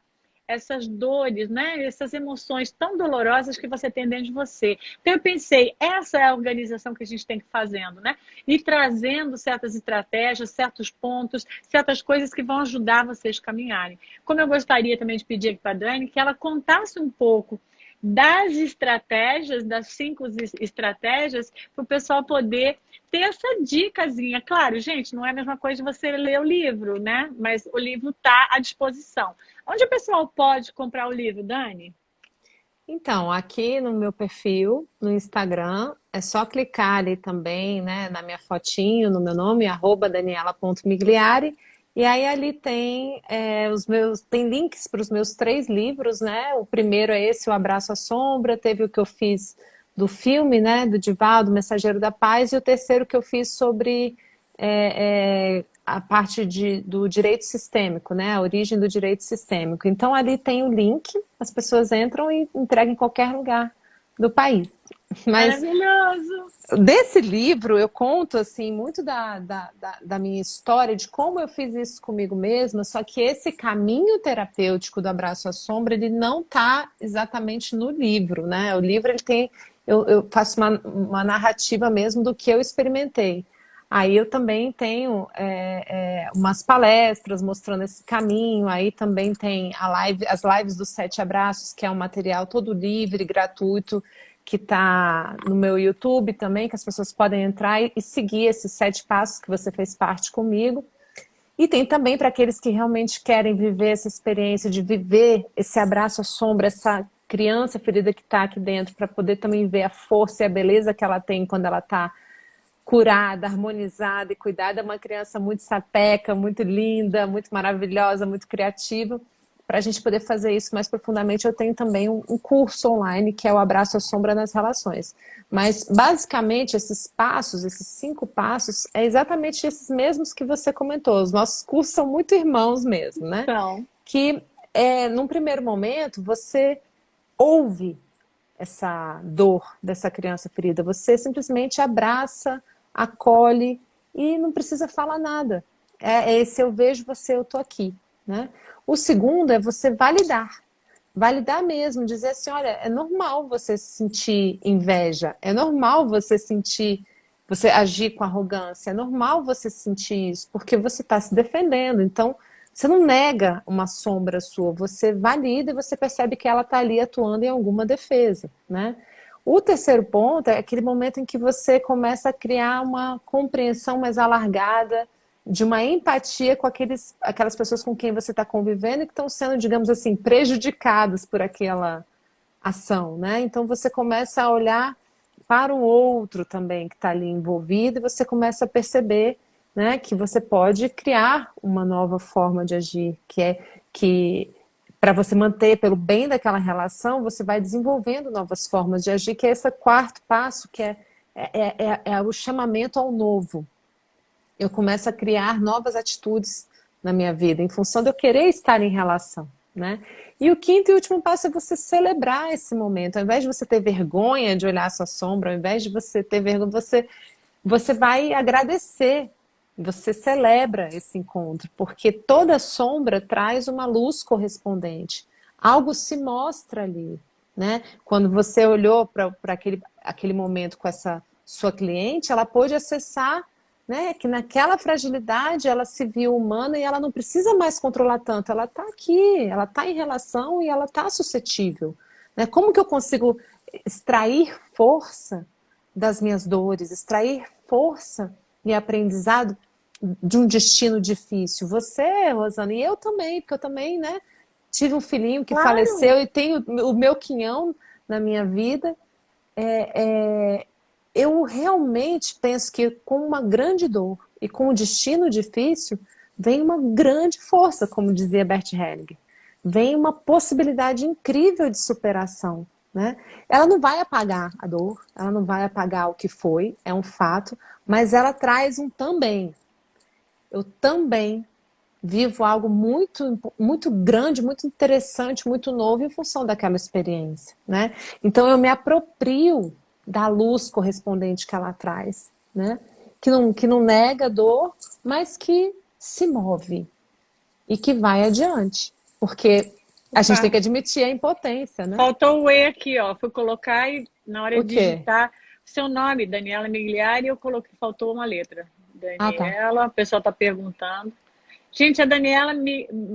essas dores, né? Essas emoções tão dolorosas que você tem dentro de você. Então eu pensei, essa é a organização que a gente tem que ir fazendo, né? E trazendo certas estratégias, certos pontos, certas coisas que vão ajudar vocês a caminharem. Como eu gostaria também de pedir aqui para a Dani que ela contasse um pouco das estratégias, das 5 estratégias, para o pessoal poder ter essa dicasinha. Claro, gente, não é a mesma coisa de você ler o livro, né? Mas o livro está à disposição. Onde o pessoal pode comprar o livro, Dani? Então, aqui no meu perfil, no Instagram, é só clicar ali também, né, na minha fotinho, no meu nome, @daniela.migliari, e aí ali tem tem links para os meus 3 livros, né? O primeiro é esse, O Abraço à Sombra, teve o que eu fiz do filme, né, do Divaldo, Mensageiro da Paz, e o terceiro que eu fiz sobre a parte do direito sistêmico, né? A origem do direito sistêmico. Então ali tem o link, as pessoas entram e entregam em qualquer lugar. do país. Mas Maravilhoso! desse livro eu conto assim muito da minha história, de como eu fiz isso comigo mesma, só que esse caminho terapêutico do abraço à sombra, ele não está exatamente no livro, né? O livro ele tem, eu faço uma narrativa mesmo do que eu experimentei. Aí eu também tenho umas palestras mostrando esse caminho, aí também tem as lives dos 7 abraços, que é um material todo livre, gratuito, que está no meu YouTube também, que as pessoas podem entrar e seguir esses 7 passos que você fez parte comigo. E tem também para aqueles que realmente querem viver essa experiência de viver esse abraço à sombra, essa criança ferida que está aqui dentro, para poder também ver a força e a beleza que ela tem quando ela está curada, harmonizada e cuidada. É uma criança muito sapeca, muito linda, muito maravilhosa, muito criativa. Para a gente poder fazer isso mais profundamente, eu tenho também um curso online, que é o Abraço à Sombra nas Relações. Mas, basicamente, esses passos, esses 5 passos, é exatamente esses mesmos que você comentou. Os nossos cursos são muito irmãos mesmo, né? Então, Que, num primeiro momento, você ouve essa dor dessa criança ferida. Você simplesmente abraça, acolhe e não precisa falar nada. É esse eu vejo você, eu tô aqui, né? O segundo é você validar. Validar mesmo, dizer assim, olha, é normal você sentir inveja, é normal você agir com arrogância, é normal você sentir isso, porque você está se defendendo. Então, você não nega uma sombra sua, você valida e você percebe que ela está ali atuando em alguma defesa, né? O terceiro ponto é aquele momento em que você começa a criar uma compreensão mais alargada, de uma empatia com aquelas pessoas com quem você está convivendo e que estão sendo, digamos assim, prejudicadas por aquela ação, né? Então você começa a olhar para o outro também que está ali envolvido e você começa a perceber, né, que você pode criar uma nova forma de agir, que para você manter pelo bem daquela relação, você vai desenvolvendo novas formas de agir, que é esse quarto passo, que é o chamamento ao novo. Eu começo a criar novas atitudes na minha vida, em função de eu querer estar em relação, né? E o quinto e último passo é você celebrar esse momento. Ao invés de você ter vergonha de olhar a sua sombra, ao invés de você ter vergonha, você vai agradecer. Você celebra esse encontro, porque toda sombra traz uma luz correspondente. Algo se mostra ali, né? Quando você olhou para aquele momento com essa sua cliente, ela pôde acessar, né, que naquela fragilidade ela se viu humana e ela não precisa mais controlar tanto. Ela está aqui, ela está em relação e ela está suscetível, né? Como que eu consigo extrair força das minhas dores, extrair força e aprendizado de um destino difícil? Você, Rosana, e eu também, porque eu também, né, tive um filhinho que claro, faleceu e tenho o meu quinhão na minha vida. Eu realmente penso que com uma grande dor e com um destino difícil, vem uma grande força, como dizia Bert Hellinger. Vem uma possibilidade incrível de superação, né? Ela não vai apagar a dor, ela não vai apagar o que foi, é um fato, mas ela traz um também. Eu também vivo algo muito, muito grande, muito interessante, muito novo em função daquela experiência, né? Então eu me aproprio da luz correspondente que ela traz, né? Que não nega a dor, mas que se move e que vai adiante, porque a gente tem opa, que admitir a impotência, né? faltou o E aqui, ó. Fui colocar e na hora O de quê? digitar seu nome, Daniela Migliari, eu coloquei, faltou uma letra. Ah, tá. Daniela, a pessoa está perguntando. Gente, a Daniela,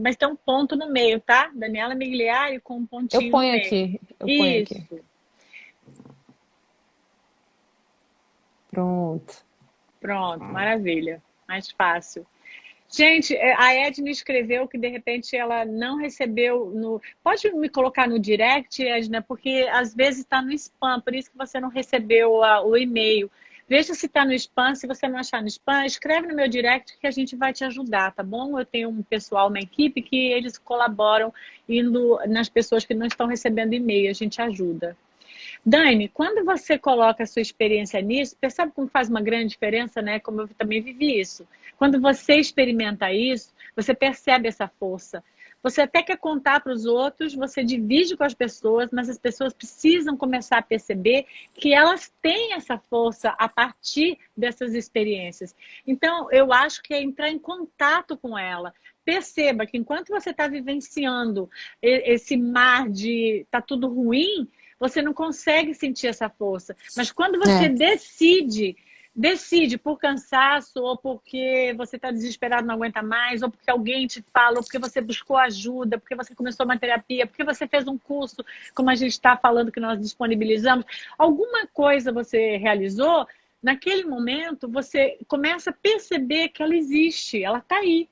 mas tem um ponto no meio, tá? Daniela Migliari com um Eu pontinho no ponho meio. aqui, eu ponho aqui. Isso, Pronto. pronto, maravilha. Mais fácil. Gente, a Edna escreveu que de repente ela não recebeu no. Pode me colocar no direct, Edna, porque às vezes está no spam, por isso que você não recebeu o e-mail. Veja se está no spam, se você não achar no spam, escreve no meu direct que a gente vai te ajudar, tá bom? Eu tenho um pessoal na equipe que eles colaboram indo nas pessoas que não estão recebendo e-mail, a gente ajuda. Dani, quando você coloca a sua experiência nisso, percebe como faz uma grande diferença, né? Como eu também vivi isso. Quando você experimenta isso, você percebe essa força. você até quer contar para os outros, você divide com as pessoas, mas as pessoas precisam começar a perceber que elas têm essa força a partir dessas experiências. Então, eu acho que é entrar em contato com ela. Perceba que enquanto você está vivenciando esse mar de tá tudo ruim, você não consegue sentir essa força. Mas quando você É. decide por cansaço, ou porque você está desesperado, não aguenta mais, ou porque alguém te fala, ou porque você buscou ajuda, porque você começou uma terapia, porque você fez um curso, como a gente está falando que nós disponibilizamos, alguma coisa você realizou, naquele momento você começa a perceber que ela existe, ela está aí.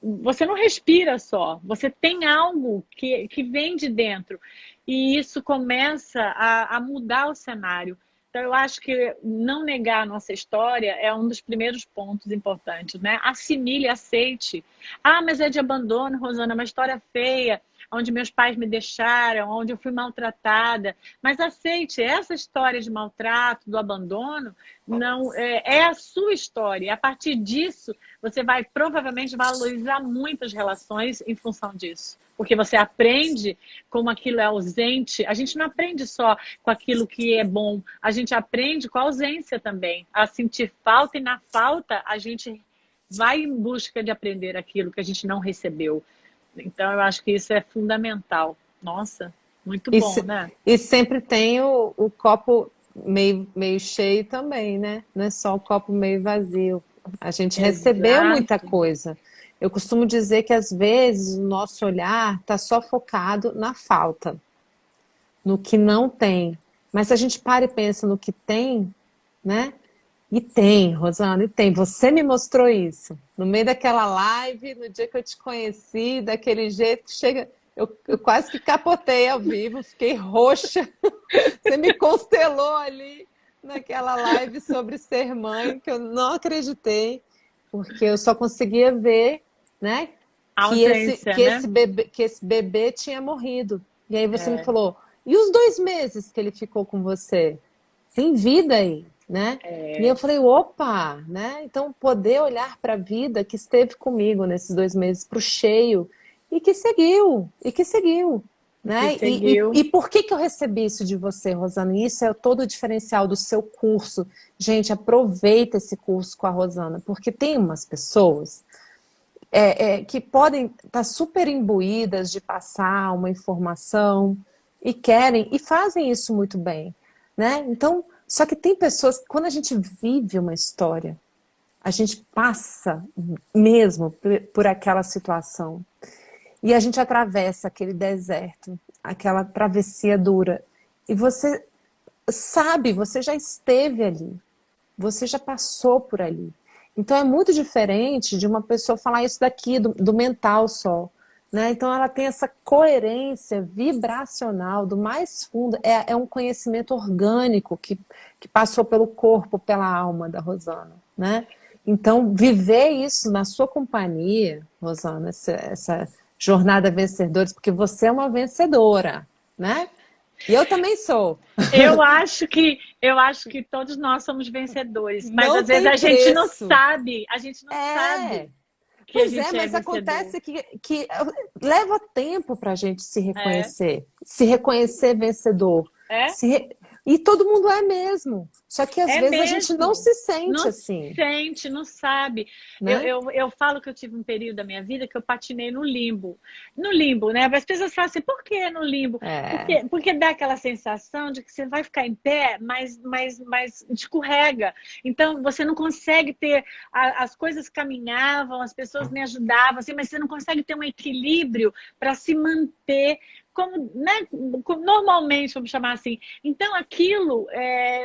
Você não respira só, você tem algo que vem de dentro. E isso começa a mudar o cenário. Então, eu acho que não negar a nossa história é um dos primeiros pontos importantes, né? Assimile, aceite. Ah, mas é de abandono, Rosana, uma história feia, onde meus pais me deixaram, onde eu fui maltratada. Mas aceite, essa história de maltrato, do abandono, não é a sua história. E a partir disso, você vai provavelmente valorizar muito as relações em função disso. Porque você aprende como aquilo é ausente. A gente não aprende só com aquilo que é bom, a gente aprende com a ausência também. A sentir falta, e na falta a gente vai em busca de aprender aquilo que a gente não recebeu. Então eu acho que isso é fundamental. Nossa, muito E, bom, né? e sempre tem o copo meio cheio também, né? Não é só o copo meio vazio. A gente recebeu muita Exato. coisa. Eu costumo dizer que às vezes o nosso olhar está só focado na falta, no que não tem. Mas se a gente para e pensa no que tem, né? E tem, Rosana, e tem. Você me mostrou isso. No meio daquela live, no dia que eu te conheci, daquele jeito que chega. Eu quase que capotei ao vivo, fiquei roxa. Você me constelou ali naquela live sobre ser mãe, que eu não acreditei, porque eu só conseguia ver, né, A ausência, né? que esse bebê tinha morrido. E aí você me É, falou, e os 2 meses que ele ficou com você? Tem vida aí, né? E eu falei, opa, né? Então poder olhar para a vida que esteve comigo nesses 2 meses, para o cheio, e que seguiu, que né? seguiu. E por que eu recebi isso de você, Rosana? E isso é todo o diferencial do seu curso. Gente, aproveita esse curso com a Rosana, porque tem umas pessoas que podem estar super imbuídas de passar uma informação e querem, e fazem isso muito bem, né? Então, só que tem pessoas que quando a gente vive uma história, a gente passa mesmo por aquela situação e a gente atravessa aquele deserto, aquela travessia dura, e você sabe, você já esteve ali, você já passou por ali. Então é muito diferente de uma pessoa falar isso daqui, do mental só. Né? Então ela tem essa coerência vibracional do mais fundo, é um conhecimento orgânico que passou pelo corpo, pela alma da Rosana. Né? Então viver isso na sua companhia, Rosana, essa jornada vencedores, porque você é uma vencedora, né? E eu também sou. Eu acho que todos nós somos vencedores, mas Não às vezes tem preço. a gente não É. sabe que a Pois é, gente é mas vencedor. acontece que leva tempo para a gente É, se reconhecer vencedor. é, Se re- E todo mundo é mesmo. Só que às é vezes a gente não mesmo. se sente Não assim, sente, não sabe. Eu, né? eu, eu falo que eu tive um período da minha vida que eu patinei no limbo. No limbo, né? As pessoas falam assim, por que no limbo? É, Porque dá aquela sensação de que você vai ficar em pé, mas escorrega. Então, você não consegue ter... As coisas caminhavam, as pessoas me ajudavam, assim, mas você não consegue ter um equilíbrio para se manter como, né, normalmente, vamos chamar assim. Então, aquilo,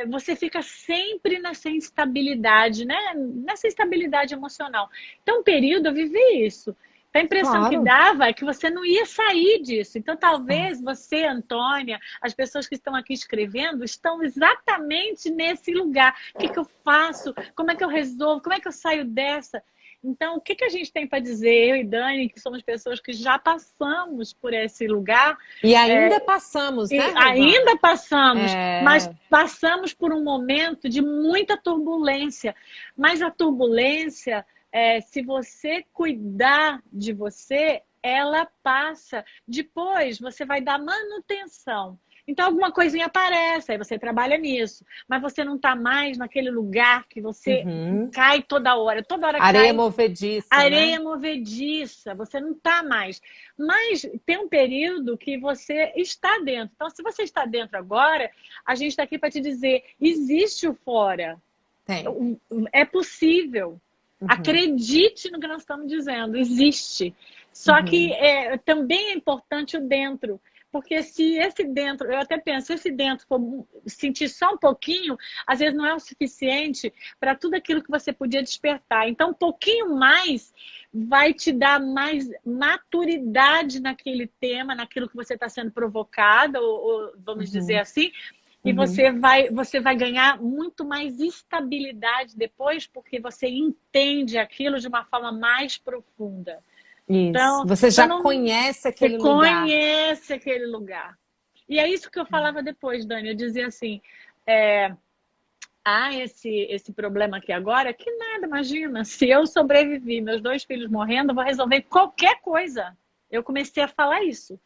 você fica sempre nessa instabilidade, né? Nessa instabilidade emocional. Então, um período eu vivi isso. A impressão que claro. dava é que você não ia sair disso. Então, talvez você, Antônia, as pessoas que estão aqui escrevendo, estão exatamente nesse lugar. O que eu faço? Como é que eu resolvo? Como é que eu saio dessa? Então, o que a gente tem para dizer, eu e Dani, que somos pessoas que já passamos por esse lugar, E ainda passamos, né, e Rosana? ainda passamos, mas É, passamos por um momento de muita turbulência. Mas a turbulência, se você cuidar de você, ela passa. Depois você vai dar manutenção. Então alguma coisinha aparece, aí você trabalha nisso. Mas você não está mais naquele lugar que você Uhum. cai toda hora Areia cai movediça, né? areia movediça, você não está mais. Mas tem um período que você está dentro. Então, se você está dentro agora, a gente está aqui para te dizer, existe o fora. Tem. É possível. Uhum. Acredite no que nós estamos dizendo, existe. Só que Uhum. também é importante o dentro. Porque se esse dentro, eu até penso, se esse dentro for sentir só um pouquinho, às vezes não é o suficiente para tudo aquilo que você podia despertar. Então, um pouquinho mais vai te dar mais maturidade naquele tema, naquilo que você está sendo provocada, ou vamos dizer Uhum. assim, e Uhum. você vai ganhar muito mais estabilidade depois, porque você entende aquilo de uma forma mais profunda. Isso. Então, Você então já não, conhece você aquele lugar. conhece aquele lugar. E é isso que eu falava depois, Dani. Eu dizia assim, é, esse problema aqui agora, que nada, imagina. Se eu sobrevivi, meus 2 filhos morrendo, eu vou resolver qualquer coisa. Eu comecei a falar isso.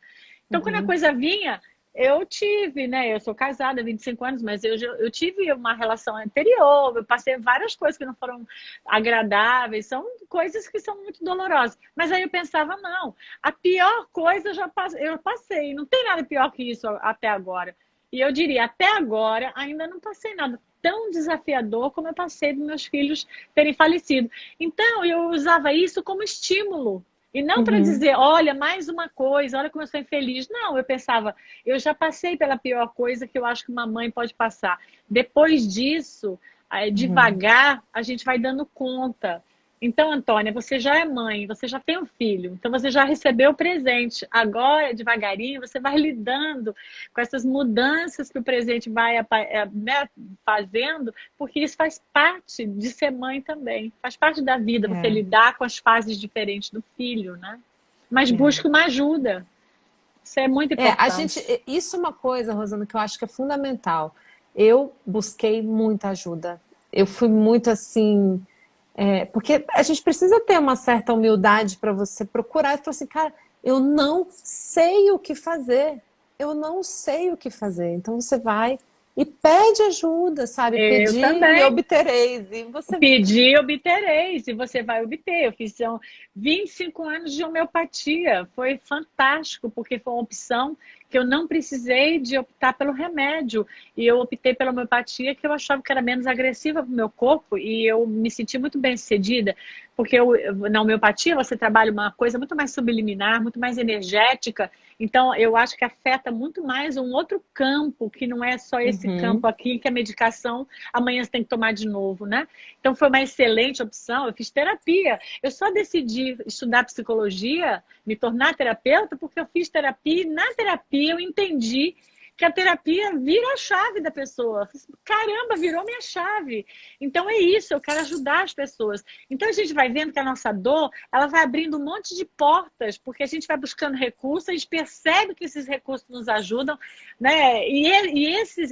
Então, quando a Uhum. coisa vinha, eu tive, né? Eu sou casada há 25 anos, mas eu tive uma relação anterior, eu passei várias coisas que não foram agradáveis, são coisas que são muito dolorosas. Mas aí eu pensava, não, a pior coisa eu passei, não tem nada pior que isso até agora. E eu diria, até agora ainda não passei nada tão desafiador como eu passei dos meus filhos terem falecido. Então, eu usava isso como estímulo. E não para Uhum. dizer, olha, mais uma coisa, olha como eu sou infeliz. Não, eu pensava, eu já passei pela pior coisa que eu acho que uma mãe pode passar. Depois disso, Uhum. devagar, a gente vai dando conta. Então, Antônia, você já é mãe, você já tem um filho, então você já recebeu o presente. Agora, devagarinho, você vai lidando com essas mudanças que o presente vai né, fazendo, porque isso faz parte de ser mãe também. Faz parte da vida, você É, lidar com as fases diferentes do filho, né? Mas é. busca uma ajuda. Isso é muito A gente, importante. isso é uma coisa, Rosana, que eu acho que é fundamental. Eu busquei muita ajuda. Eu fui muito assim, porque a gente precisa ter uma certa humildade para você procurar e falar assim, cara, eu não sei o que fazer. Eu não sei o que fazer. Então você vai e pede ajuda, sabe? Eu Pedir e também. obtereis. E você. Pedir, obtereis, e você vai obter. Eu fiz 25 anos de homeopatia. Foi fantástico, porque foi uma opção que eu não precisei de optar pelo remédio. E eu optei pela homeopatia, que eu achava que era menos agressiva para o meu corpo, e eu me senti muito bem-sucedida, porque na homeopatia você trabalha uma coisa muito mais subliminar, muito mais energética. Então, eu acho que afeta muito mais um outro campo, que não é só esse campo Uhum. aqui, que a medicação amanhã você tem que tomar de novo, né? Então, foi uma excelente opção. Eu fiz terapia. Eu só decidi estudar psicologia, me tornar terapeuta, porque eu fiz terapia e na terapia eu entendi que a terapia vira a chave da pessoa. Caramba, virou minha chave. Então é isso, eu quero ajudar as pessoas. Então a gente vai vendo que a nossa dor, ela vai abrindo um monte de portas, porque a gente vai buscando recursos, a gente percebe que esses recursos nos ajudam, né?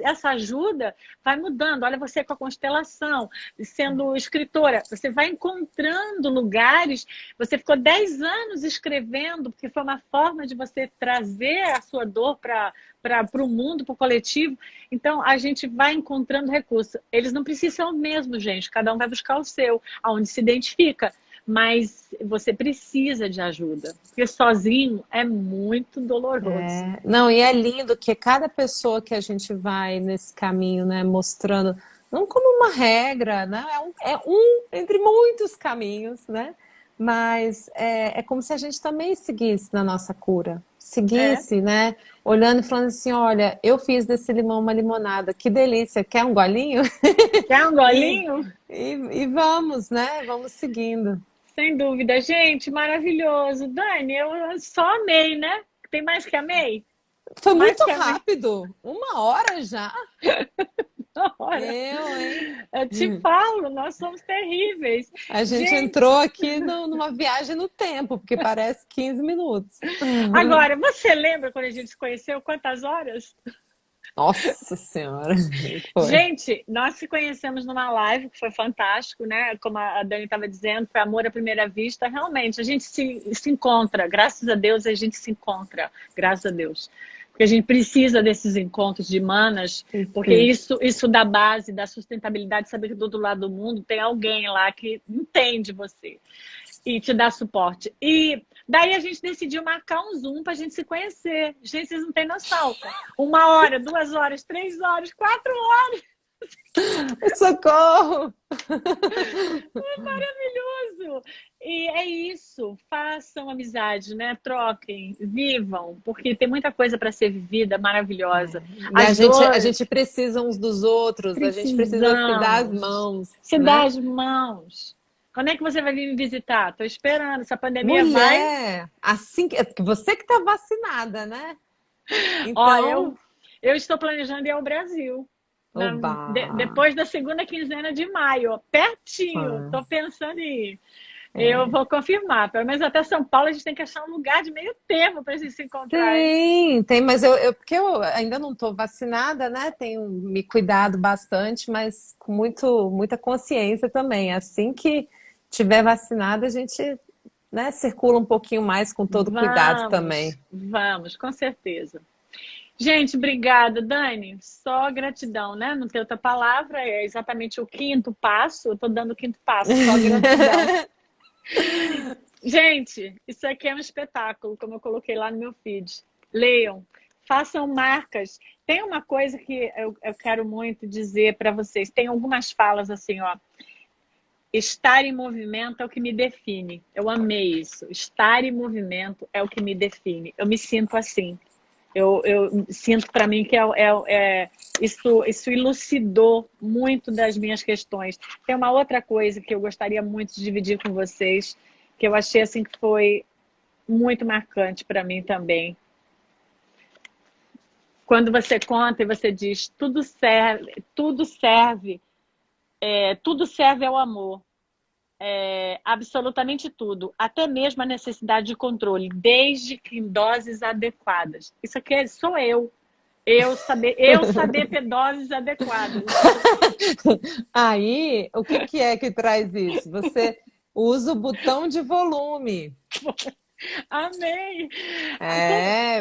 Essa ajuda vai mudando. Olha, você com a constelação, sendo escritora, você vai encontrando lugares. Você ficou 10 anos escrevendo, porque foi uma forma de você trazer a sua dor para o mundo, para o coletivo. Então, a gente vai encontrando recursos. Eles não precisam ser os mesmos, gente. Cada um vai buscar o seu, aonde se identifica. Mas você precisa de ajuda, porque sozinho é muito doloroso. Não, e é lindo que cada pessoa que a gente vai nesse caminho, né, mostrando, não como uma regra, né, é um entre muitos caminhos, né, mas é como se a gente também seguisse na nossa cura, É. seguisse, né, olhando e falando assim, olha, eu fiz desse limão uma limonada, que delícia, quer um golinho? Quer um E, golinho? e vamos, né, vamos seguindo. Sem dúvida. Gente, maravilhoso. Dani, eu só amei, né? Tem mais que amei? Foi Mais muito que amei. rápido, 1 hora já, Ora, eu, hein? eu te falo, nós somos terríveis. A gente Gente, entrou aqui numa viagem no tempo, porque parece 15 minutos. agora, você lembra quando a gente se conheceu? Quantas horas? Nossa Senhora, foi. Gente, nós se conhecemos numa live que foi fantástico, né? Como a Dani estava dizendo, foi amor à primeira vista. Realmente, a gente se encontra, graças a Deus, a gente se encontra, graças a Deus. Porque a gente precisa desses encontros de manas, porque isso dá base, dá sustentabilidade, saber que do outro lado do mundo tem alguém lá que entende você e te dá suporte. E daí a gente decidiu marcar um Zoom para a gente se conhecer. Gente, vocês não têm noção. 1 hora, 2 horas, 3 horas, 4 horas. Socorro! Maravilhoso! E é isso. Façam amizade, né? Troquem, vivam, porque tem muita coisa para ser vivida, maravilhosa. E As a dores, gente precisa uns dos outros, a gente precisa se dar as precisamos mãos, se dar né? as mãos. Quando é que você vai vir me visitar? Estou esperando. Essa pandemia vai. Mulher, assim que você que está vacinada, né? Ó, Então, eu estou planejando ir ao Brasil. oba! Depois da segunda quinzena de maio, ó, pertinho. Ah, Estou pensando em ir. Eu é. vou confirmar. Pelo menos até São Paulo a gente tem que achar um lugar de meio termo para a gente se encontrar, hein? Tem, mas porque eu ainda não estou vacinada, né? Tenho me cuidado bastante, mas com muita consciência também. Assim que tiver vacinada, a gente, né, circula um pouquinho mais com todo cuidado Vamos, também. vamos, com certeza. Gente, obrigada, Dani. Só gratidão, né? Não tem outra palavra, é exatamente o quinto passo. Eu estou dando o quinto passo, só gratidão. Gente, isso aqui é um espetáculo, como eu coloquei lá no meu feed. Leiam, façam marcas. Tem uma coisa que eu quero muito dizer para vocês. Tem algumas falas assim, ó. Estar em movimento é o que me define. Eu amei isso. Estar em movimento é o que me define. Eu me sinto assim. Eu sinto para mim que isso elucidou muito das minhas questões. Tem uma outra coisa que eu gostaria muito de dividir com vocês, que eu achei assim que foi muito marcante para mim também. Quando você conta e você diz tudo serve ao amor. Absolutamente tudo, até mesmo a necessidade de controle, desde que em doses adequadas. Isso aqui sou eu. Eu saber ter doses adequadas. Aí, o que que é que traz isso? Você usa o botão de volume. Amei!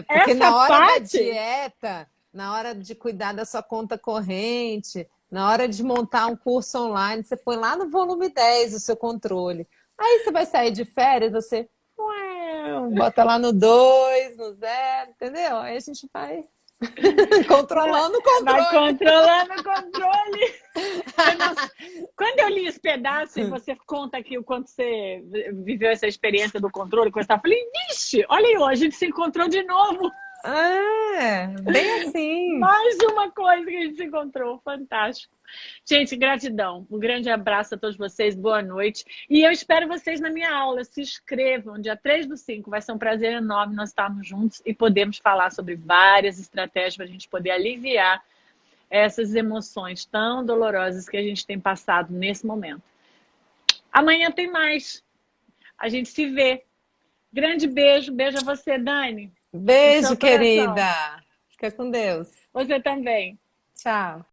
Porque Essa na hora da parte, dieta, na hora de cuidar da sua conta corrente, na hora de montar um curso online, você põe lá no volume 10 o seu controle. Aí você vai sair de férias, você bota lá no 2, no 0, entendeu? Aí a gente vai controlando o vai controle. controlando o controle. Quando eu li esse pedaço e você conta aqui o quanto você viveu essa experiência do controle, eu falei, vixe, olha aí, ó, a gente se encontrou de novo. Bem assim. Mais uma coisa que a gente se encontrou, fantástico. Gente, gratidão. Um grande abraço a todos vocês, boa noite. E eu espero vocês na minha aula. Se inscrevam, dia 3/5. Vai ser um prazer enorme nós estarmos juntos e podemos falar sobre várias estratégias para a gente poder aliviar essas emoções tão dolorosas que a gente tem passado nesse momento. Amanhã tem mais. A gente se vê. Grande beijo. Beijo a você, Dani. No Beijo, seu coração. querida. Fica com Deus. Você também. Tchau.